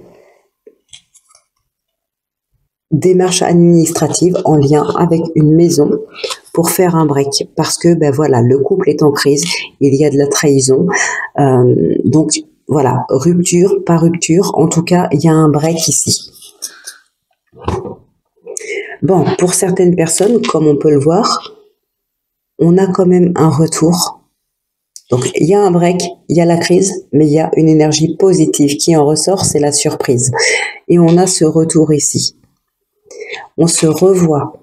démarche administrative en lien avec une maison pour faire un break, parce que ben voilà, le couple est en crise, il y a de la trahison, donc voilà, rupture, pas rupture, en tout cas il y a un break ici. Bon, pour certaines personnes, comme on peut le voir, on a quand même un retour. Donc il y a un break, il y a la crise, mais il y a une énergie positive qui en ressort, c'est la surprise. Et on a ce retour ici. On se revoit.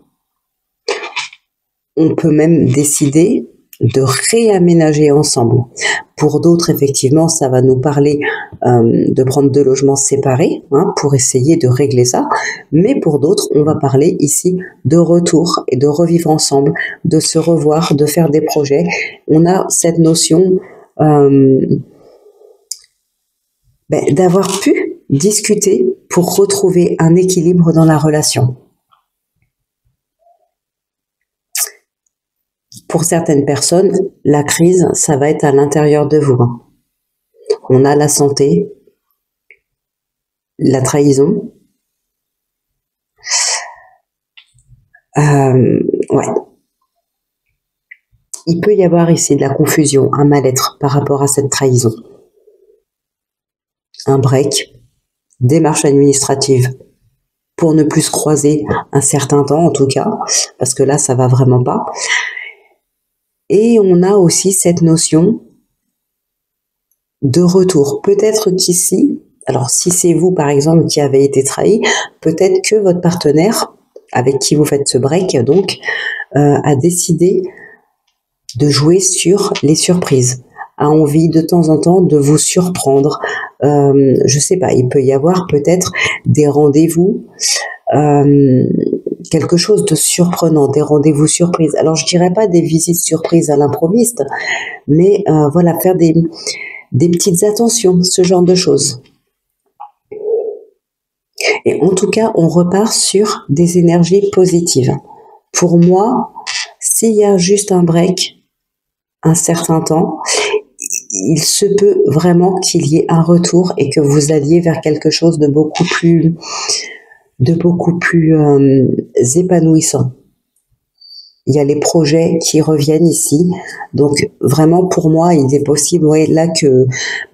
On peut même décider de réaménager ensemble. Pour d'autres, effectivement, ça va nous parler de prendre 2 logements séparés pour essayer de régler ça. Mais pour d'autres, on va parler ici de retour et de revivre ensemble, de se revoir, de faire des projets. On a cette notion d'avoir pu discuter pour retrouver un équilibre dans la relation. Pour certaines personnes, la crise, ça va être à l'intérieur de vous. On a la santé, la trahison. Ouais. Il peut y avoir ici de la confusion, un mal-être par rapport à cette trahison. Un break, démarche administrative pour ne plus se croiser un certain temps en tout cas, parce que là, ça va vraiment pas. Et on a aussi cette notion de retour. Peut-être qu'ici, alors si c'est vous par exemple qui avez été trahi, peut-être que votre partenaire avec qui vous faites ce break donc a décidé de jouer sur les surprises, a envie de temps en temps de vous surprendre. Je sais pas, il peut y avoir peut-être des rendez-vous, quelque chose de surprenant, des rendez-vous surprises. Alors je dirais pas des visites surprises à l'improviste, mais voilà, faire des petites attentions, ce genre de choses. Et en tout cas, on repart sur des énergies positives. Pour moi, s'il y a juste un break, un certain temps, il se peut vraiment qu'il y ait un retour et que vous alliez vers quelque chose de beaucoup plus épanouissant. Il y a les projets qui reviennent ici, donc vraiment pour moi il est possible là que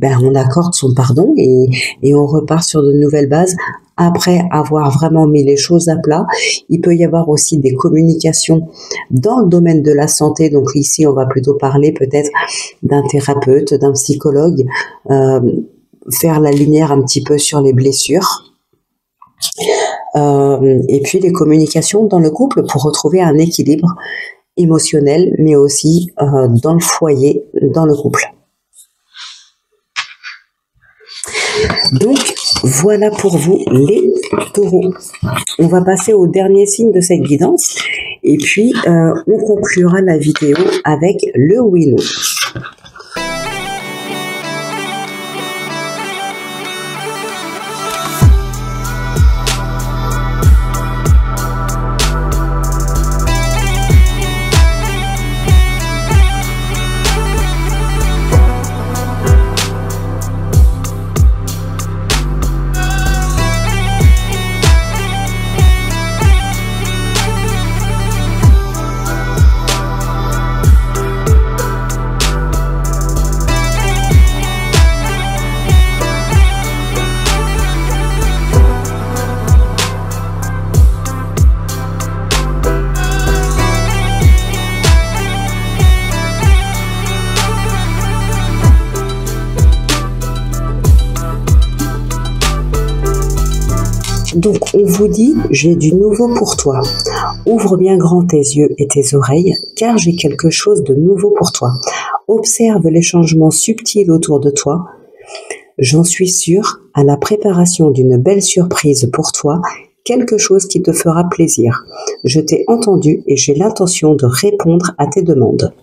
on accorde son pardon et on repart sur de nouvelles bases après avoir vraiment mis les choses à plat. Il peut y avoir aussi des communications dans le domaine de la santé, donc ici on va plutôt parler peut-être d'un thérapeute, d'un psychologue, faire la lumière un petit peu sur les blessures. Et puis les communications dans le couple pour retrouver un équilibre émotionnel, mais aussi dans le foyer, dans le couple. Donc voilà pour vous les taureaux. On va passer au dernier signe de cette guidance et puis on conclura la vidéo avec le oui/non. Donc, on vous dit, j'ai du nouveau pour toi. Ouvre bien grand tes yeux et tes oreilles, car j'ai quelque chose de nouveau pour toi. Observe les changements subtils autour de toi. J'en suis sûre, à la préparation d'une belle surprise pour toi, quelque chose qui te fera plaisir. Je t'ai entendu et j'ai l'intention de répondre à tes demandes.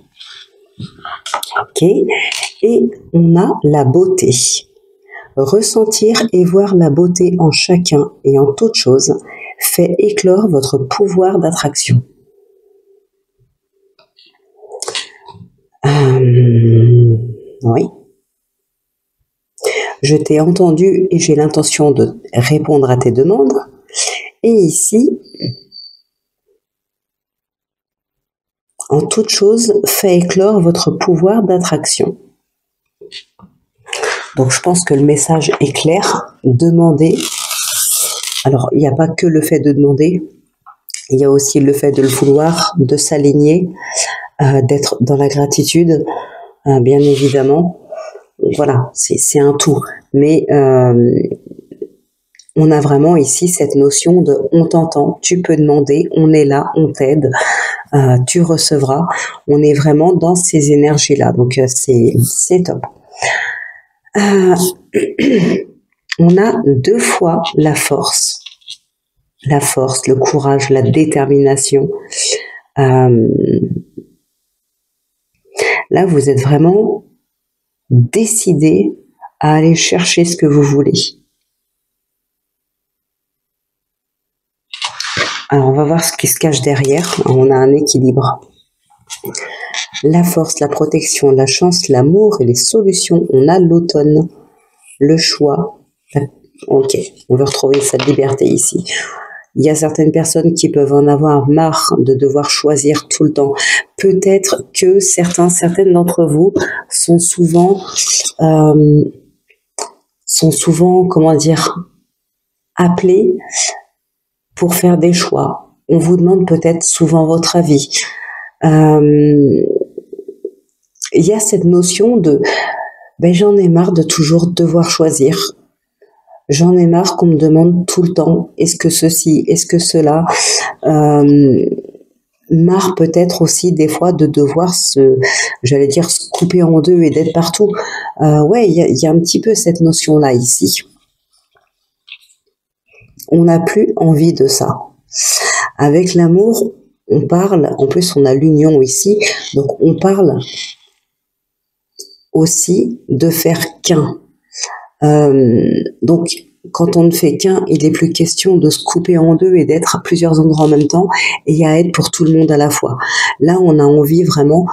Ok. Et on a la beauté. Ressentir et voir la beauté en chacun et en toute chose fait éclore votre pouvoir d'attraction. Oui. Je t'ai entendu et j'ai l'intention de répondre à tes demandes. Et ici, en toute chose, fait éclore votre pouvoir d'attraction. Donc je pense que le message est clair. Demandez. Alors, il n'y a pas que le fait de demander, il y a aussi le fait de le vouloir, de s'aligner, d'être dans la gratitude, bien évidemment. Voilà, c'est un tout. Mais on a vraiment ici cette notion de on t'entend, tu peux demander, on est là, on t'aide, tu recevras. On est vraiment dans ces énergies-là, donc c'est top. On a 2 fois la force, le courage, la détermination. Là, vous êtes vraiment décidé à aller chercher ce que vous voulez. Alors, on va voir ce qui se cache derrière. On a un équilibre. La force, la protection, la chance, l'amour et les solutions. On a l'automne, le choix. Ok, on veut retrouver cette liberté ici. Il y a certaines personnes qui peuvent en avoir marre de devoir choisir tout le temps. Peut-être que certaines d'entre vous sont souvent, comment dire, appelés pour faire des choix. On vous demande peut-être souvent votre avis. Il y a cette notion de j'en ai marre de toujours devoir choisir. J'en ai marre qu'on me demande tout le temps est-ce que ceci, est-ce que cela. Marre peut-être aussi des fois de devoir se couper en deux et d'être partout. Ouais, il y a un petit peu cette notion-là ici. On n'a plus envie de ça. Avec l'amour, on parle, en plus on a l'union ici, donc on parle aussi de faire qu'un. Donc quand on ne fait qu'un, il n'est plus question de se couper en deux et d'être à plusieurs endroits en même temps et à être pour tout le monde à la fois. Là, on a envie vraiment,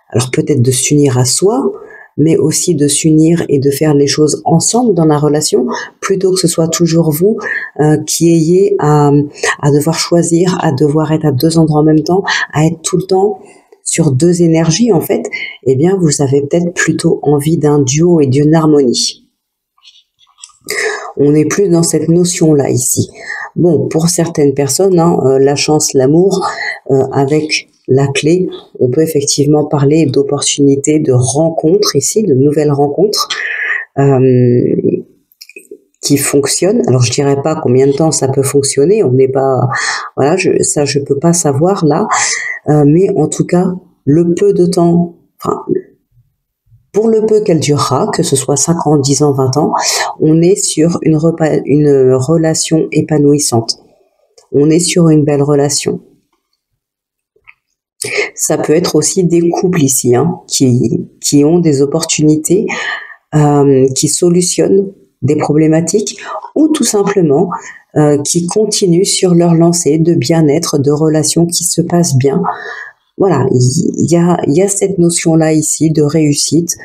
alors peut-être de s'unir à soi, mais aussi de s'unir et de faire les choses ensemble dans la relation, plutôt que ce soit toujours vous qui ayez à devoir choisir, à devoir être à 2 endroits en même temps, à être tout le temps sur 2 énergies en fait. Eh bien, vous avez peut-être plutôt envie d'un duo et d'une harmonie. On n'est plus dans cette notion-là ici. Bon, pour certaines personnes, la chance, l'amour, avec la clé, on peut effectivement parler d'opportunités, de rencontres ici, de nouvelles rencontres qui fonctionnent. Alors je dirais pas combien de temps ça peut fonctionner, on n'est pas, voilà, je peux pas savoir là, mais en tout cas le peu de temps, pour le peu qu'elle durera, que ce soit 5 ans, 10 ans, 20 ans, on est sur une relation épanouissante. On est sur une belle relation. Ça peut être aussi des couples ici, qui ont des opportunités, qui solutionnent des problématiques ou tout simplement qui continuent sur leur lancée de bien-être, de relations qui se passent bien. Voilà, il y a cette notion-là ici de réussite,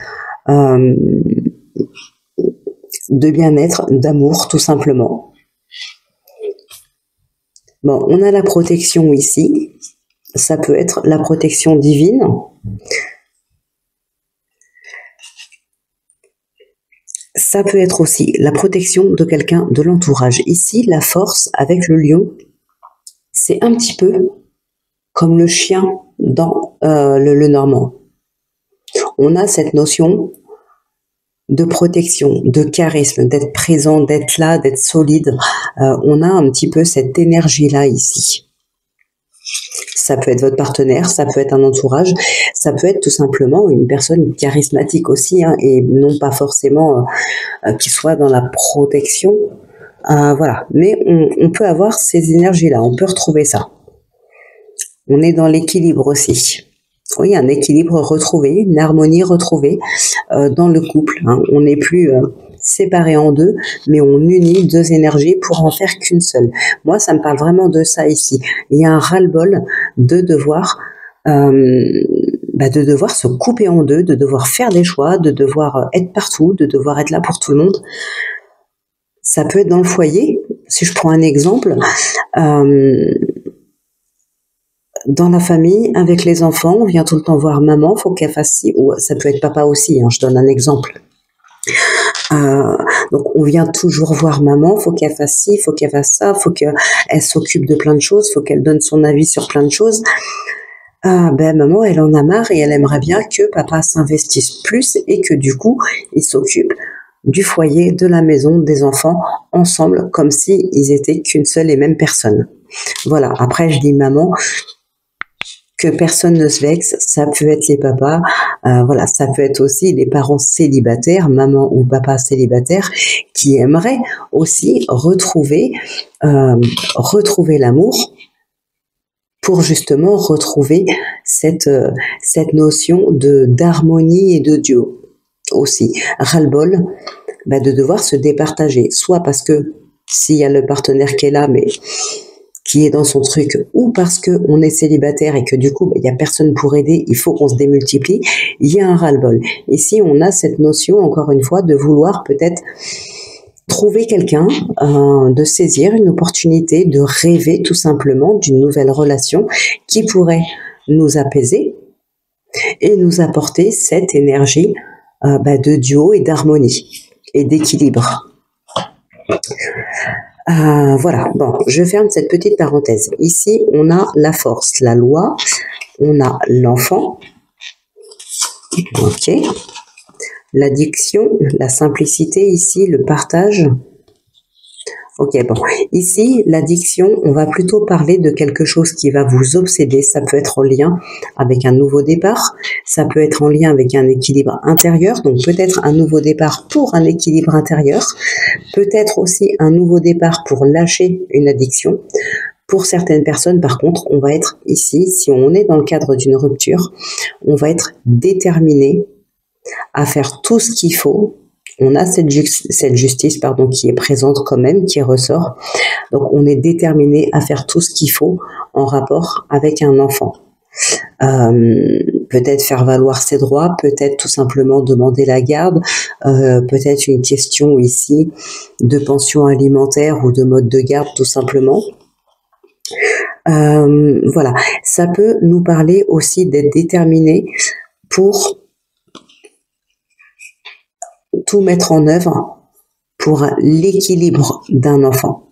de bien-être, d'amour, tout simplement. Bon, on a la protection ici. Ça peut être la protection divine. Ça peut être aussi la protection de quelqu'un de l'entourage. Ici, la force avec le lion, c'est un petit peu comme le chien dans le Normand. On a cette notion de protection, de charisme, d'être présent, d'être là, d'être solide. On a un petit peu cette énergie-là ici. Ça peut être votre partenaire, ça peut être un entourage, ça peut être tout simplement une personne charismatique aussi, hein, et non pas forcément qui soit dans la protection. Voilà, mais on peut avoir ces énergies-là, on peut retrouver ça. On est dans l'équilibre aussi. Oui, un équilibre retrouvé, une harmonie retrouvée dans le couple. Hein. On n'est plus séparés en deux, mais on unit deux énergies pour en faire qu'une seule. Moi, ça me parle vraiment de ça ici. Il y a un ras-le-bol de devoir se couper en deux, de devoir faire des choix, de devoir être partout, de devoir être là pour tout le monde. Ça peut être dans le foyer. Si je prends un exemple, dans la famille, avec les enfants, on vient tout le temps voir maman, faut qu'elle fasse ci, ou ça peut être papa aussi, hein, je donne un exemple. Donc on vient toujours voir maman, faut qu'elle fasse ci, faut qu'elle fasse ça, faut qu'elle s'occupe de plein de choses, faut qu'elle donne son avis sur plein de choses. Maman, elle en a marre et elle aimerait bien que papa s'investisse plus et que du coup, il s'occupe du foyer, de la maison, des enfants, ensemble, comme si ils étaient qu'une seule et même personne. Voilà, après je dis maman, que personne ne se vexe, ça peut être les papas, voilà, ça peut être aussi les parents célibataires, maman ou papa célibataire, qui aimeraient aussi retrouver l'amour pour justement retrouver cette notion d'harmonie et de duo aussi. Ras-le-bol de devoir se départager, soit parce que s'il y a le partenaire qui est là, mais qui est dans son truc, ou parce que on est célibataire et que du coup, il y a personne pour aider, il faut qu'on se démultiplie, il y a un ras-le-bol. Ici, on a cette notion, encore une fois, de vouloir peut-être trouver quelqu'un, de saisir une opportunité, de rêver tout simplement d'une nouvelle relation qui pourrait nous apaiser et nous apporter cette énergie de duo et d'harmonie et d'équilibre. Voilà, bon, je ferme cette petite parenthèse. Ici, on a la force, la loi, on a l'enfant, ok, l'addiction, la simplicité ici, le partage. Ok, bon, ici, l'addiction, on va plutôt parler de quelque chose qui va vous obséder. Ça peut être en lien avec un nouveau départ, ça peut être en lien avec un équilibre intérieur, donc peut-être un nouveau départ pour un équilibre intérieur, peut-être aussi un nouveau départ pour lâcher une addiction. Pour certaines personnes, par contre, on va être ici, si on est dans le cadre d'une rupture, on va être déterminé à faire tout ce qu'il faut. On a cette justice qui est présente quand même, qui ressort. Donc on est déterminé à faire tout ce qu'il faut en rapport avec un enfant. Peut-être faire valoir ses droits, peut-être tout simplement demander la garde, peut-être une question ici de pension alimentaire ou de mode de garde tout simplement. Voilà, ça peut nous parler aussi d'être déterminé pour tout mettre en œuvre pour l'équilibre d'un enfant.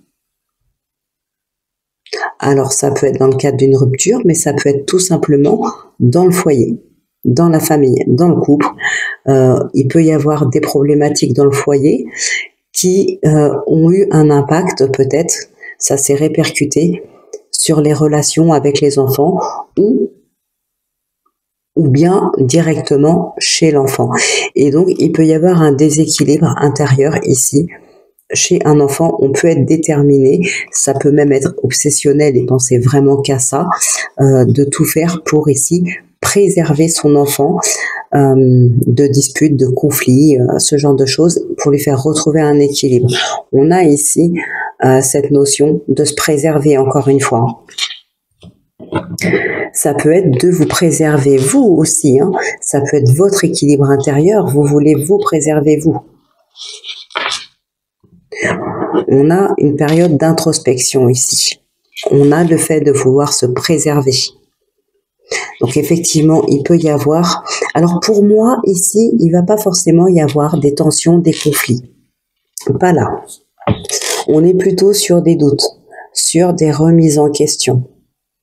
Alors ça peut être dans le cadre d'une rupture, mais ça peut être tout simplement dans le foyer, dans la famille, dans le couple. Il peut y avoir des problématiques dans le foyer qui ont eu un impact peut-être, ça s'est répercuté sur les relations avec les enfants ou bien directement chez l'enfant. Et donc, il peut y avoir un déséquilibre intérieur ici. Chez un enfant, on peut être déterminé, ça peut même être obsessionnel et penser vraiment qu'à ça, de tout faire pour ici préserver son enfant de disputes, de conflits, ce genre de choses, pour lui faire retrouver un équilibre. On a ici cette notion de se préserver encore une fois. Ça peut être de vous préserver vous aussi, hein. Ça peut être votre équilibre intérieur, vous voulez vous préserver vous. On a une période d'introspection ici. On a le fait de vouloir se préserver. Donc effectivement, il peut y avoir... Alors pour moi, ici, il ne va pas forcément y avoir des tensions, des conflits. Pas là. On est plutôt sur des doutes, sur des remises en question,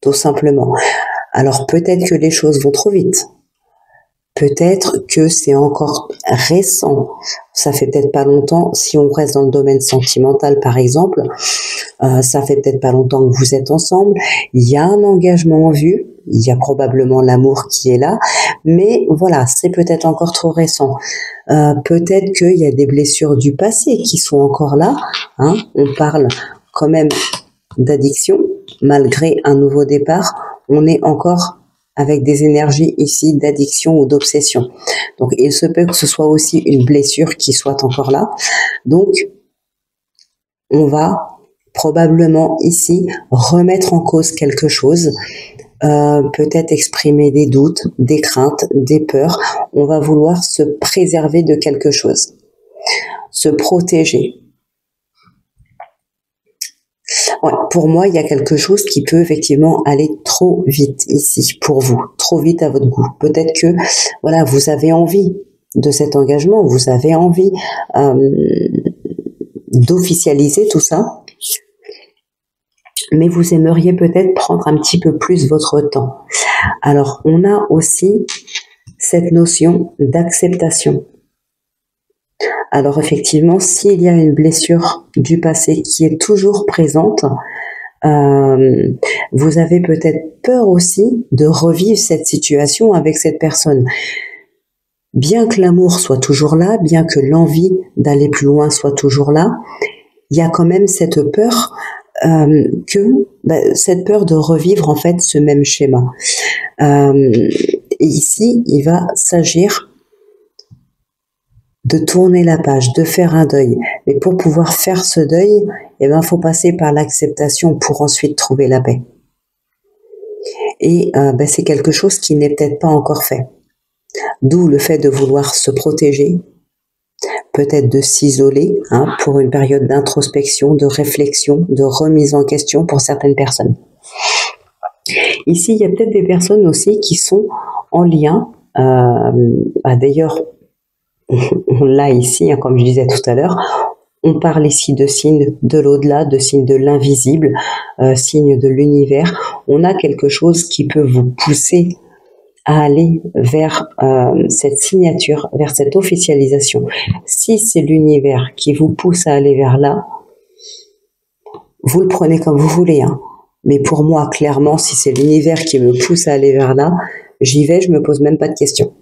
tout simplement. Alors peut-être que les choses vont trop vite. peut-être que c'est encore récent, ça fait peut-être pas longtemps, si on reste dans le domaine sentimental par exemple, ça fait peut-être pas longtemps que vous êtes ensemble, il y a un engagement en vue, il y a probablement l'amour qui est là, mais voilà, c'est peut-être encore trop récent. Peut-être qu'il y a des blessures du passé qui sont encore là, hein. On parle quand même d'addiction, malgré un nouveau départ, on est encore avec des énergies ici d'addiction ou d'obsession. Donc il se peut que ce soit aussi une blessure qui soit encore là. Donc on va probablement ici remettre en cause quelque chose, peut-être exprimer des doutes, des craintes, des peurs. On va vouloir se préserver de quelque chose, se protéger. Ouais, pour moi, il y a quelque chose qui peut effectivement aller trop vite ici pour vous, trop vite à votre goût. Peut-être que voilà, vous avez envie de cet engagement, vous avez envie d'officialiser tout ça, mais vous aimeriez peut-être prendre un petit peu plus votre temps. Alors, on a aussi cette notion d'acceptation. Alors effectivement, s'il y a une blessure du passé qui est toujours présente, vous avez peut-être peur aussi de revivre cette situation avec cette personne. Bien que l'amour soit toujours là, bien que l'envie d'aller plus loin soit toujours là, il y a quand même cette peur cette peur de revivre en fait ce même schéma. Et ici, il va s'agir de tourner la page, de faire un deuil. Mais pour pouvoir faire ce deuil, faut passer par l'acceptation pour ensuite trouver la paix. Et c'est quelque chose qui n'est peut-être pas encore fait. D'où le fait de vouloir se protéger, peut-être de s'isoler pour une période d'introspection, de réflexion, de remise en question pour certaines personnes. Ici, il y a peut-être des personnes aussi qui sont en lien, d'ailleurs, on l'a ici, comme je disais tout à l'heure, on parle ici de signes de l'au-delà, de signes de l'invisible, signes de l'univers. On a quelque chose qui peut vous pousser à aller vers cette signature, vers cette officialisation. Si c'est l'univers qui vous pousse à aller vers là, vous le prenez comme vous voulez. Mais pour moi, clairement, si c'est l'univers qui me pousse à aller vers là, j'y vais, je me pose même pas de questions.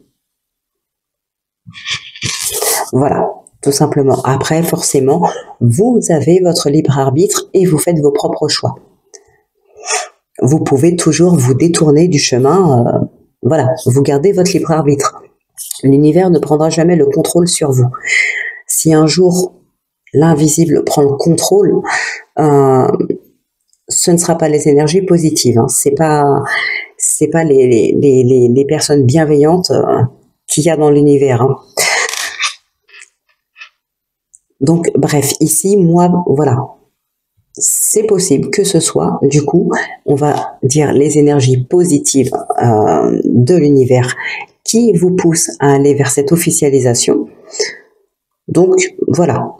Voilà, tout simplement. Après, forcément, vous avez votre libre arbitre et vous faites vos propres choix. Vous pouvez toujours vous détourner du chemin. Voilà, vous gardez votre libre arbitre. L'univers ne prendra jamais le contrôle sur vous. Si un jour l'invisible prend le contrôle, ce ne sera pas les énergies positives. C'est pas les personnes bienveillantes qu'il y a dans l'univers. Donc, bref, ici, moi, voilà, c'est possible que ce soit, du coup, on va dire les énergies positives de l'univers qui vous poussent à aller vers cette officialisation. Donc, voilà,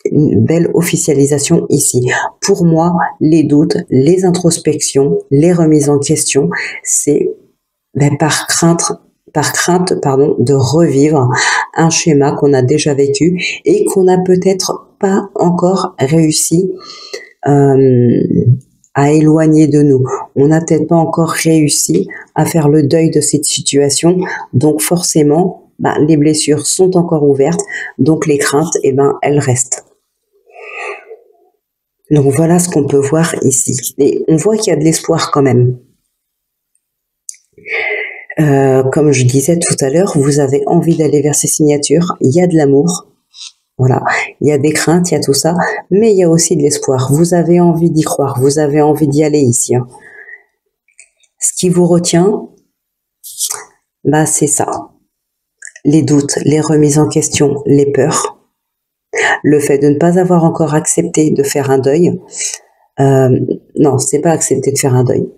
une belle officialisation ici. Pour moi, les doutes, les introspections, les remises en question, c'est par crainte de revivre un schéma qu'on a déjà vécu et qu'on n'a peut-être pas encore réussi à éloigner de nous. On n'a peut-être pas encore réussi à faire le deuil de cette situation, donc forcément, les blessures sont encore ouvertes, donc les craintes, elles restent. Donc voilà ce qu'on peut voir ici. Et on voit qu'il y a de l'espoir quand même. Comme je disais tout à l'heure, vous avez envie d'aller vers ces signatures, il y a de l'amour, voilà, il y a des craintes, il y a tout ça, mais il y a aussi de l'espoir. Vous avez envie d'y croire, vous avez envie d'y aller ici. Ce qui vous retient, c'est ça. Les doutes, les remises en question, les peurs, le fait de ne pas avoir encore accepté de faire un deuil. Non, c'est pas accepter de faire un deuil.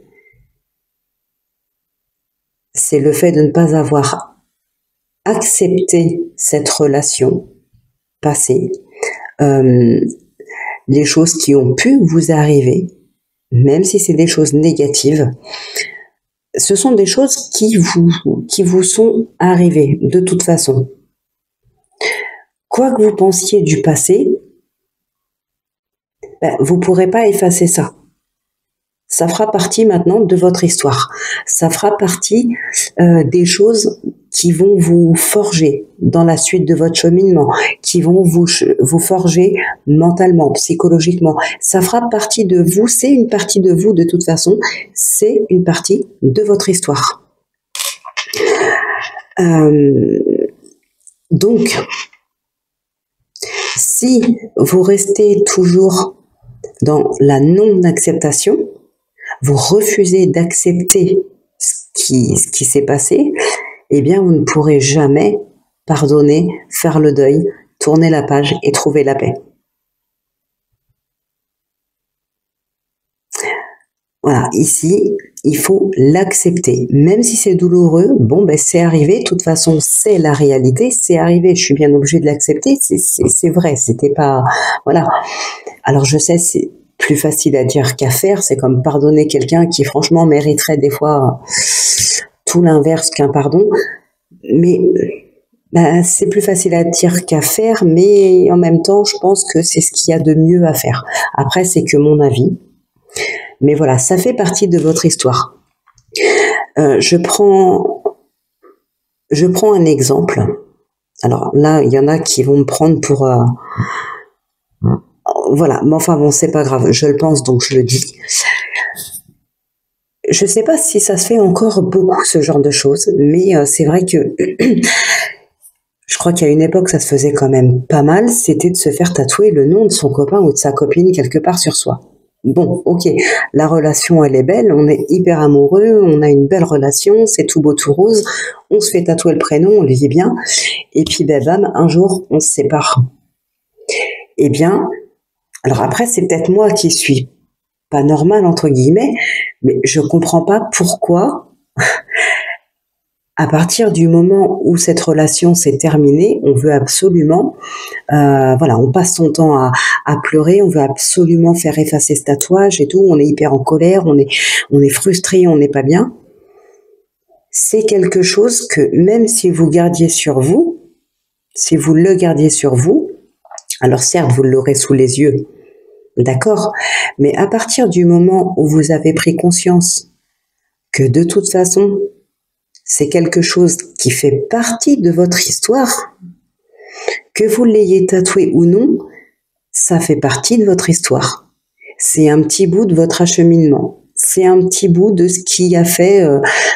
C'est le fait de ne pas avoir accepté cette relation passée, les choses qui ont pu vous arriver, même si c'est des choses négatives, ce sont des choses qui vous sont arrivées de toute façon. Quoi que vous pensiez du passé, vous ne pourrez pas effacer ça. Ça fera partie maintenant de votre histoire. Ça fera partie des choses qui vont vous forger dans la suite de votre cheminement, qui vont vous forger mentalement, psychologiquement. Ça fera partie de vous, c'est une partie de vous de toute façon, c'est une partie de votre histoire. Donc, si vous restez toujours dans la non-acceptation, vous refusez d'accepter ce qui s'est passé, eh bien vous ne pourrez jamais pardonner, faire le deuil, tourner la page et trouver la paix. Voilà, ici, il faut l'accepter. Même si c'est douloureux, bon, c'est arrivé, de toute façon, c'est la réalité, c'est arrivé, je suis bien obligée de l'accepter, c'est vrai, c'était pas... Voilà. Alors je sais, c'est plus facile à dire qu'à faire, c'est comme pardonner quelqu'un qui franchement mériterait des fois tout l'inverse qu'un pardon, mais c'est plus facile à dire qu'à faire, mais en même temps, je pense que c'est ce qu'il y a de mieux à faire. Après, c'est que mon avis, mais voilà, ça fait partie de votre histoire. Je prends un exemple. Alors là, il y en a qui vont me prendre pour... Voilà, mais enfin bon, c'est pas grave, je le pense donc je le dis. Je sais pas si ça se fait encore beaucoup ce genre de choses, mais c'est vrai que je crois qu'à une époque ça se faisait quand même pas mal, c'était de se faire tatouer le nom de son copain ou de sa copine quelque part sur soi. Bon, ok, la relation elle est belle, on est hyper amoureux, on a une belle relation, c'est tout beau tout rose, on se fait tatouer le prénom, on le vit bien, et puis bam, un jour on se sépare. Eh bien, alors après c'est peut-être moi qui suis pas normale entre guillemets, mais je comprends pas pourquoi, à partir du moment où cette relation s'est terminée, on veut absolument, voilà, on passe son temps à pleurer, on veut absolument faire effacer ce tatouage et tout, on est hyper en colère, on est frustré, on n'est pas bien. C'est quelque chose que même si vous gardiez sur vous, si vous le gardiez sur vous, alors certes, vous l'aurez sous les yeux, d'accord, mais à partir du moment où vous avez pris conscience que de toute façon, c'est quelque chose qui fait partie de votre histoire, que vous l'ayez tatoué ou non, ça fait partie de votre histoire. C'est un petit bout de votre acheminement. C'est un petit bout de ce qui a fait,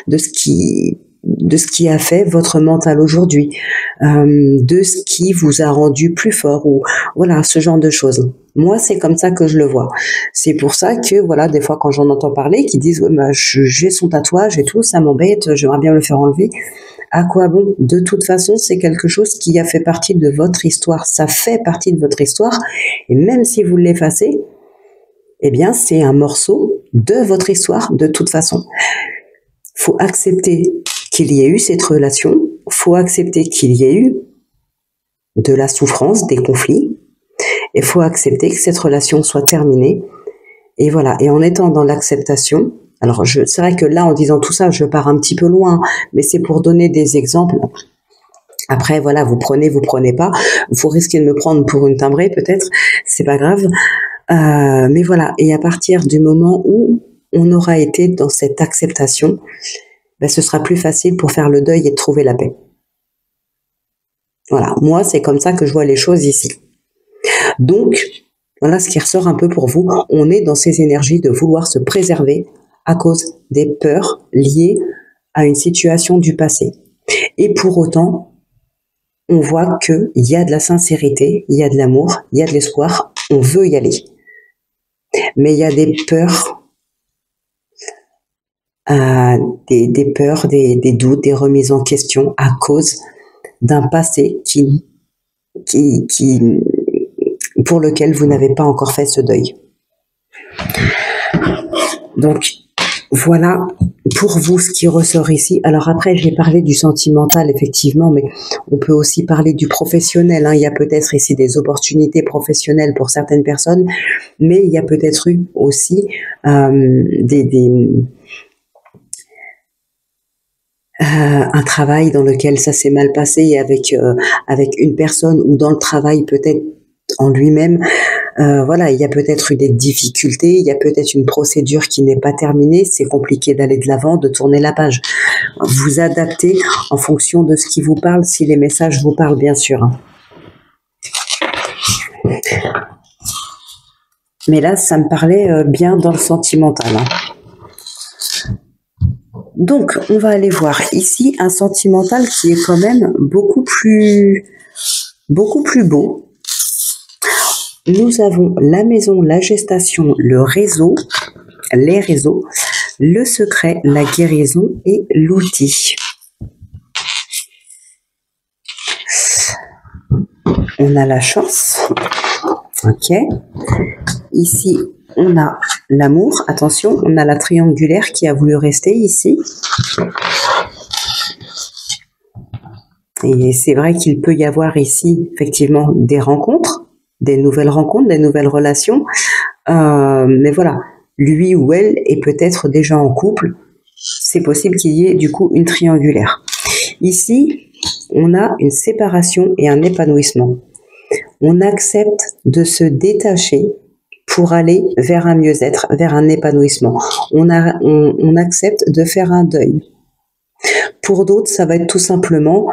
de ce qui a fait votre mental aujourd'hui, de ce qui vous a rendu plus fort ou voilà ce genre de choses. Moi, c'est comme ça que je le vois. C'est pour ça que voilà, des fois quand j'en entends parler, qui disent j'ai son tatouage et tout, ça m'embête, j'aimerais bien le faire enlever. À quoi bon? De toute façon, c'est quelque chose qui a fait partie de votre histoire. Ça fait partie de votre histoire, et même si vous l'effacez, eh bien, c'est un morceau de votre histoire de toute façon. Faut accepter qu'il y ait eu cette relation, faut accepter qu'il y ait eu de la souffrance, des conflits, et faut accepter que cette relation soit terminée. Et voilà, et en étant dans l'acceptation, alors c'est vrai que là, en disant tout ça, je pars un petit peu loin, mais c'est pour donner des exemples. Après, voilà, vous prenez pas, vous risquez de me prendre pour une timbrée peut-être, c'est pas grave. Mais voilà, et à partir du moment où on aura été dans cette acceptation, ce sera plus facile pour faire le deuil et de trouver la paix. Voilà, moi c'est comme ça que je vois les choses ici. Donc, voilà ce qui ressort un peu pour vous. On est dans ces énergies de vouloir se préserver à cause des peurs liées à une situation du passé. Et pour autant, on voit qu'il y a de la sincérité, il y a de l'amour, il y a de l'espoir, on veut y aller. Mais il y a des peurs, des peurs, des doutes, des remises en question à cause d'un passé pour lequel vous n'avez pas encore fait ce deuil. Donc, voilà pour vous ce qui ressort ici. Alors après, j'ai parlé du sentimental, effectivement, mais on peut aussi parler du professionnel. Il y a peut-être ici des opportunités professionnelles pour certaines personnes, mais il y a peut-être eu aussi un travail dans lequel ça s'est mal passé avec une personne, ou dans le travail peut-être en lui-même. Voilà, il y a peut-être eu des difficultés, il y a peut-être une procédure qui n'est pas terminée, c'est compliqué d'aller de l'avant, de tourner la page. Vous adaptez en fonction de ce qui vous parle, si les messages vous parlent, bien sûr. Mais là, ça me parlait bien dans le sentimental. Donc, on va aller voir ici un sentimental qui est quand même beaucoup plus beau. Nous avons la maison, la gestation, le réseau, les réseaux, le secret, la guérison et l'outil. On a la chance. Ok. Ici, on a l'amour. Attention, on a la triangulaire qui a voulu rester ici. Et c'est vrai qu'il peut y avoir ici, effectivement, des rencontres, des nouvelles rencontres, des nouvelles relations. Mais voilà, lui ou elle est peut-être déjà en couple. C'est possible qu'il y ait du coup une triangulaire. Ici, on a une séparation et un épanouissement. On accepte de se détacher pour aller vers un mieux-être, vers un épanouissement. On accepte de faire un deuil. Pour d'autres, ça va être tout simplement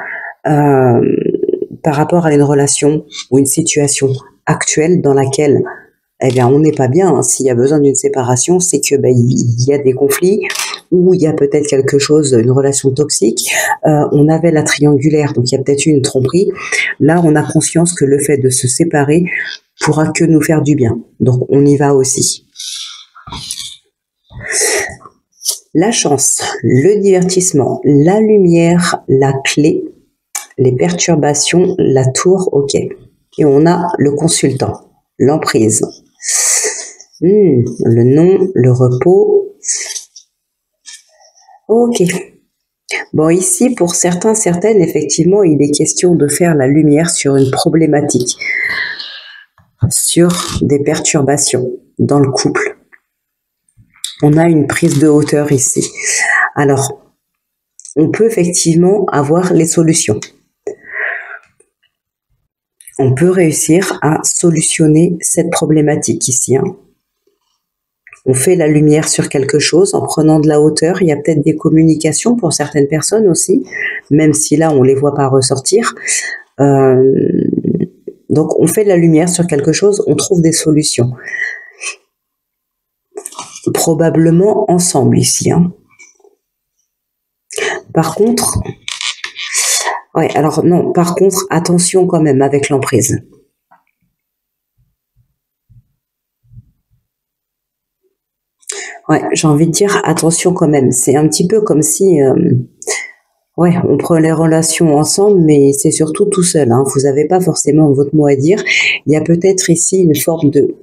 par rapport à une relation ou une situation actuelle dans laquelle on n'est pas bien. S'il y a besoin d'une séparation, c'est que il y a des conflits, ou il y a peut-être quelque chose, une relation toxique. On avait la triangulaire, donc il y a peut-être eu une tromperie. Là, on a conscience que le fait de se séparer pourra que nous faire du bien. Donc, on y va aussi. La chance, le divertissement, la lumière, la clé, les perturbations, la tour, ok. Et on a le consultant, l'emprise. Le nom, le repos. Ok. Bon, ici, pour certains, certaines, effectivement, il est question de faire la lumière sur une problématique, sur des perturbations dans le couple. On a une prise de hauteur ici. Alors, on peut effectivement avoir les solutions. On peut réussir à solutionner cette problématique ici. On fait la lumière sur quelque chose en prenant de la hauteur. Il y a peut-être des communications pour certaines personnes aussi, même si là, on ne les voit pas ressortir. Donc, on fait de la lumière sur quelque chose, on trouve des solutions. Probablement ensemble ici. Par contre... Ouais, alors non, par contre, attention quand même avec l'emprise. Ouais, j'ai envie de dire attention quand même. C'est un petit peu comme si, on prend les relations ensemble, mais c'est surtout tout seul. Vous n'avez pas forcément votre mot à dire. Il y a peut-être ici une forme de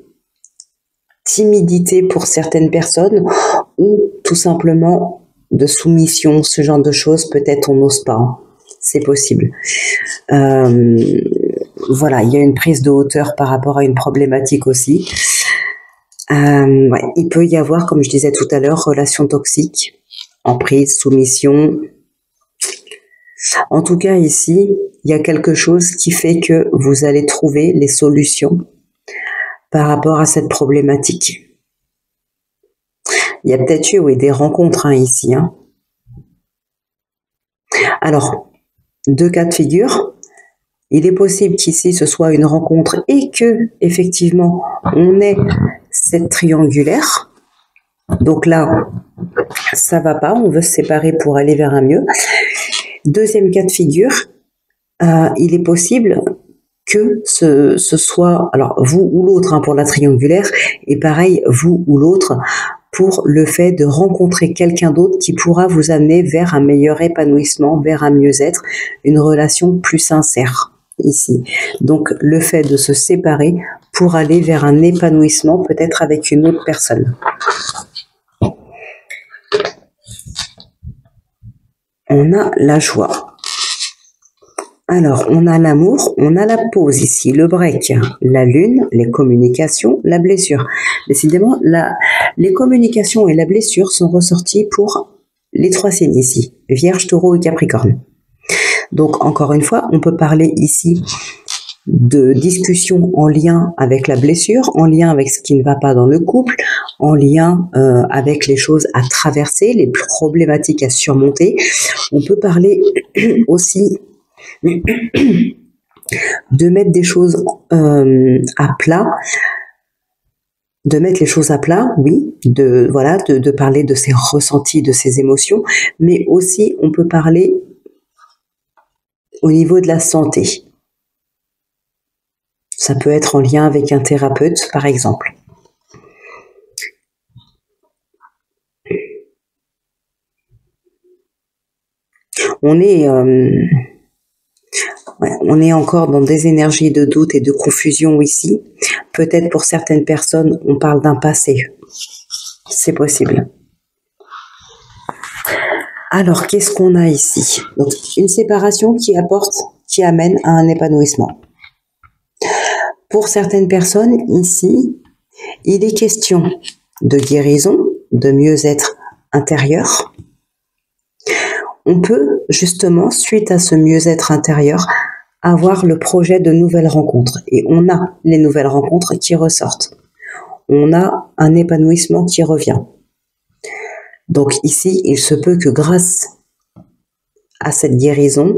timidité pour certaines personnes, ou tout simplement de soumission, ce genre de choses. Peut-être on n'ose pas. C'est possible. Voilà, il y a une prise de hauteur par rapport à une problématique aussi. Il peut y avoir, comme je disais tout à l'heure, relation toxique, emprise, soumission. En tout cas, ici, il y a quelque chose qui fait que vous allez trouver les solutions par rapport à cette problématique. Il y a peut-être eu des rencontres ici. Alors, deux cas de figure. Il est possible qu'ici ce soit une rencontre et que effectivement on ait cette triangulaire. Donc là, ça va pas, on veut se séparer pour aller vers un mieux. Deuxième cas de figure, il est possible que ce soit, alors vous ou l'autre pour la triangulaire, et pareil, vous ou l'autre pour le fait de rencontrer quelqu'un d'autre qui pourra vous amener vers un meilleur épanouissement, vers un mieux-être, une relation plus sincère ici. Donc le fait de se séparer pour aller vers un épanouissement peut-être avec une autre personne. On a la joie. Alors, on a l'amour, on a la pause ici, le break, la lune, les communications, la blessure. Décidément, les communications et la blessure sont ressorties pour les trois signes ici, Vierge, Taureau et Capricorne. Donc, encore une fois, on peut parler ici de discussions en lien avec la blessure, en lien avec ce qui ne va pas dans le couple, en lien avec les choses à traverser, les problématiques à surmonter. On peut parler aussi de mettre des choses à plat, de mettre les choses à plat, oui, de parler de ses ressentis, de ses émotions, mais aussi on peut parler au niveau de la santé. Ça peut être en lien avec un thérapeute, par exemple. On est encore dans des énergies de doute et de confusion ici. Peut-être pour certaines personnes, on parle d'un passé. C'est possible. Alors, qu'est-ce qu'on a ici? Donc, une séparation qui amène à un épanouissement. Pour certaines personnes, ici, il est question de guérison, de mieux-être intérieur. On peut, justement, suite à ce mieux-être intérieur, avoir le projet de nouvelles rencontres. Et on a les nouvelles rencontres qui ressortent. On a un épanouissement qui revient. Donc ici, il se peut que grâce à cette guérison,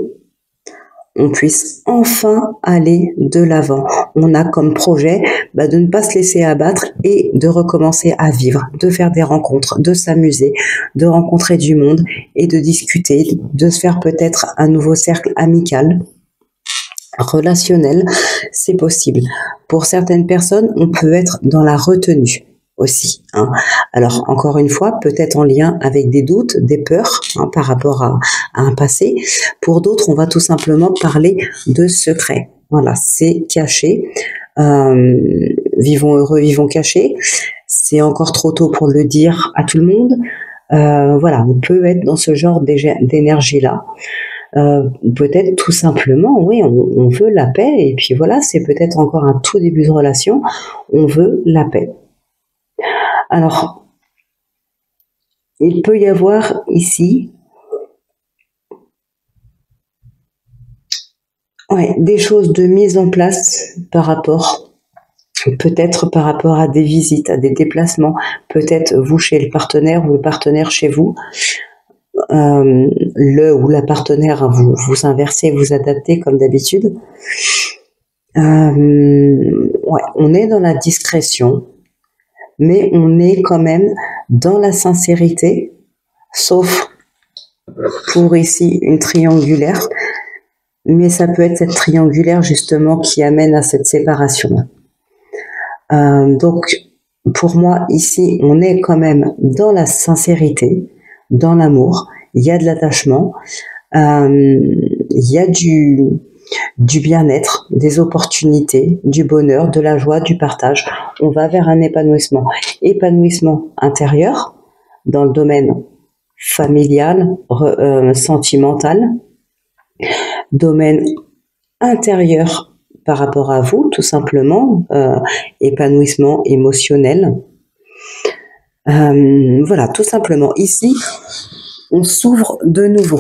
on puisse enfin aller de l'avant. On a comme projet de ne pas se laisser abattre et de recommencer à vivre, de faire des rencontres, de s'amuser, de rencontrer du monde et de discuter, de se faire peut-être un nouveau cercle amical, relationnel, c'est possible. Pour certaines personnes, on peut être dans la retenue aussi. Alors, encore une fois, peut-être en lien avec des doutes, des peurs par rapport à un passé. Pour d'autres, on va tout simplement parler de secrets. Voilà, c'est caché. Vivons heureux, vivons cachés. C'est encore trop tôt pour le dire à tout le monde. Voilà, on peut être dans ce genre d'énergie-là. Peut-être tout simplement, oui, on veut la paix. Et puis voilà, c'est peut-être encore un tout début de relation. On veut la paix. Alors, il peut y avoir ici des choses de mise en place peut-être par rapport à des visites, à des déplacements, peut-être vous chez le partenaire ou le partenaire chez vous, le ou la partenaire, vous inversez, vous adaptez comme d'habitude. On est dans la discrétion, mais on est quand même dans la sincérité, sauf pour ici une triangulaire, mais ça peut être cette triangulaire justement qui amène à cette séparation. Donc pour moi ici on est quand même dans la sincérité, dans l'amour, il y a de l'attachement, il y a du bien-être, des opportunités, du bonheur, de la joie, du partage. On va vers un épanouissement intérieur dans le domaine familial, sentimental, domaine intérieur par rapport à vous, tout simplement, épanouissement émotionnel. Voilà, tout simplement. Ici, on s'ouvre de nouveau.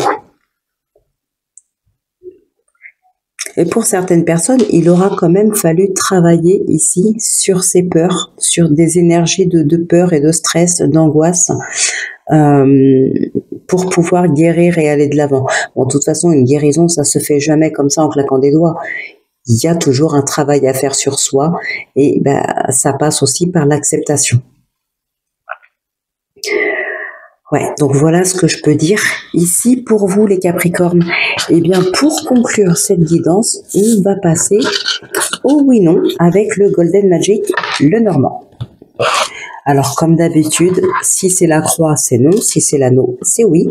Et pour certaines personnes, il aura quand même fallu travailler ici sur ces peurs, sur des énergies de peur et de stress, d'angoisse, pour pouvoir guérir et aller de l'avant. Bon, de toute façon, une guérison, ça se fait jamais comme ça en claquant des doigts. Il y a toujours un travail à faire sur soi et ça passe aussi par l'acceptation. Donc voilà ce que je peux dire ici pour vous les Capricornes. Et bien pour conclure cette guidance, on va passer au oui-non avec le Golden Magic, le Normand. Alors comme d'habitude, si c'est la croix, c'est non, si c'est l'anneau, c'est oui.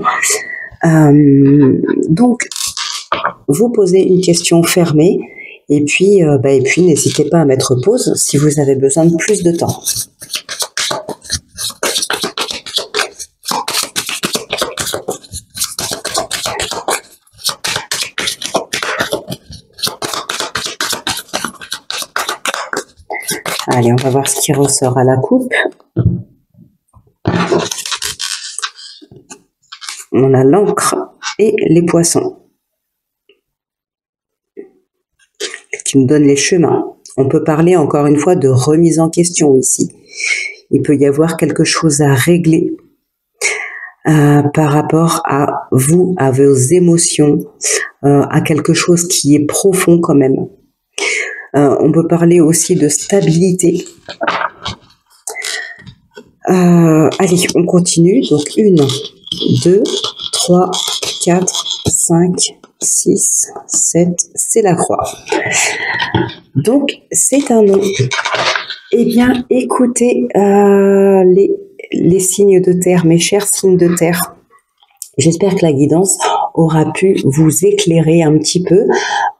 Donc vous posez une question fermée et puis n'hésitez pas à mettre pause si vous avez besoin de plus de temps. Allez, on va voir ce qui ressort à la coupe. On a l'Ancre et les Poissons qui nous donnent les chemins. On peut parler encore une fois de remise en question ici. Il peut y avoir quelque chose à régler par rapport à vous, à vos émotions, à quelque chose qui est profond quand même. On peut parler aussi de stabilité. Allez, on continue. Donc 1, 2, 3, 4, 5, 6, 7, c'est la croix. Donc c'est un non. Eh bien, écoutez, les signes de terre, mes chers signes de terre, j'espère que la guidance aura pu vous éclairer un petit peu,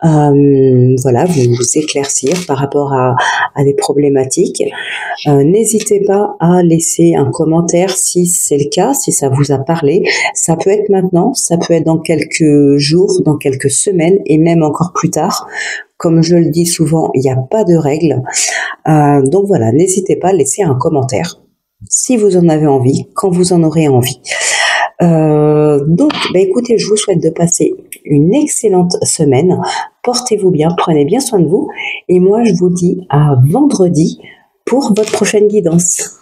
voilà, vous éclaircir par rapport à des problématiques. N'hésitez pas à laisser un commentaire si c'est le cas, si ça vous a parlé. Ça peut être maintenant, ça peut être dans quelques jours, dans quelques semaines et même encore plus tard. Comme je le dis souvent, il n'y a pas de règle. Donc voilà, n'hésitez pas à laisser un commentaire si vous en avez envie, quand vous en aurez envie. Donc, écoutez, je vous souhaite de passer une excellente semaine. Portez-vous bien, prenez bien soin de vous. Et moi, je vous dis à vendredi pour votre prochaine guidance.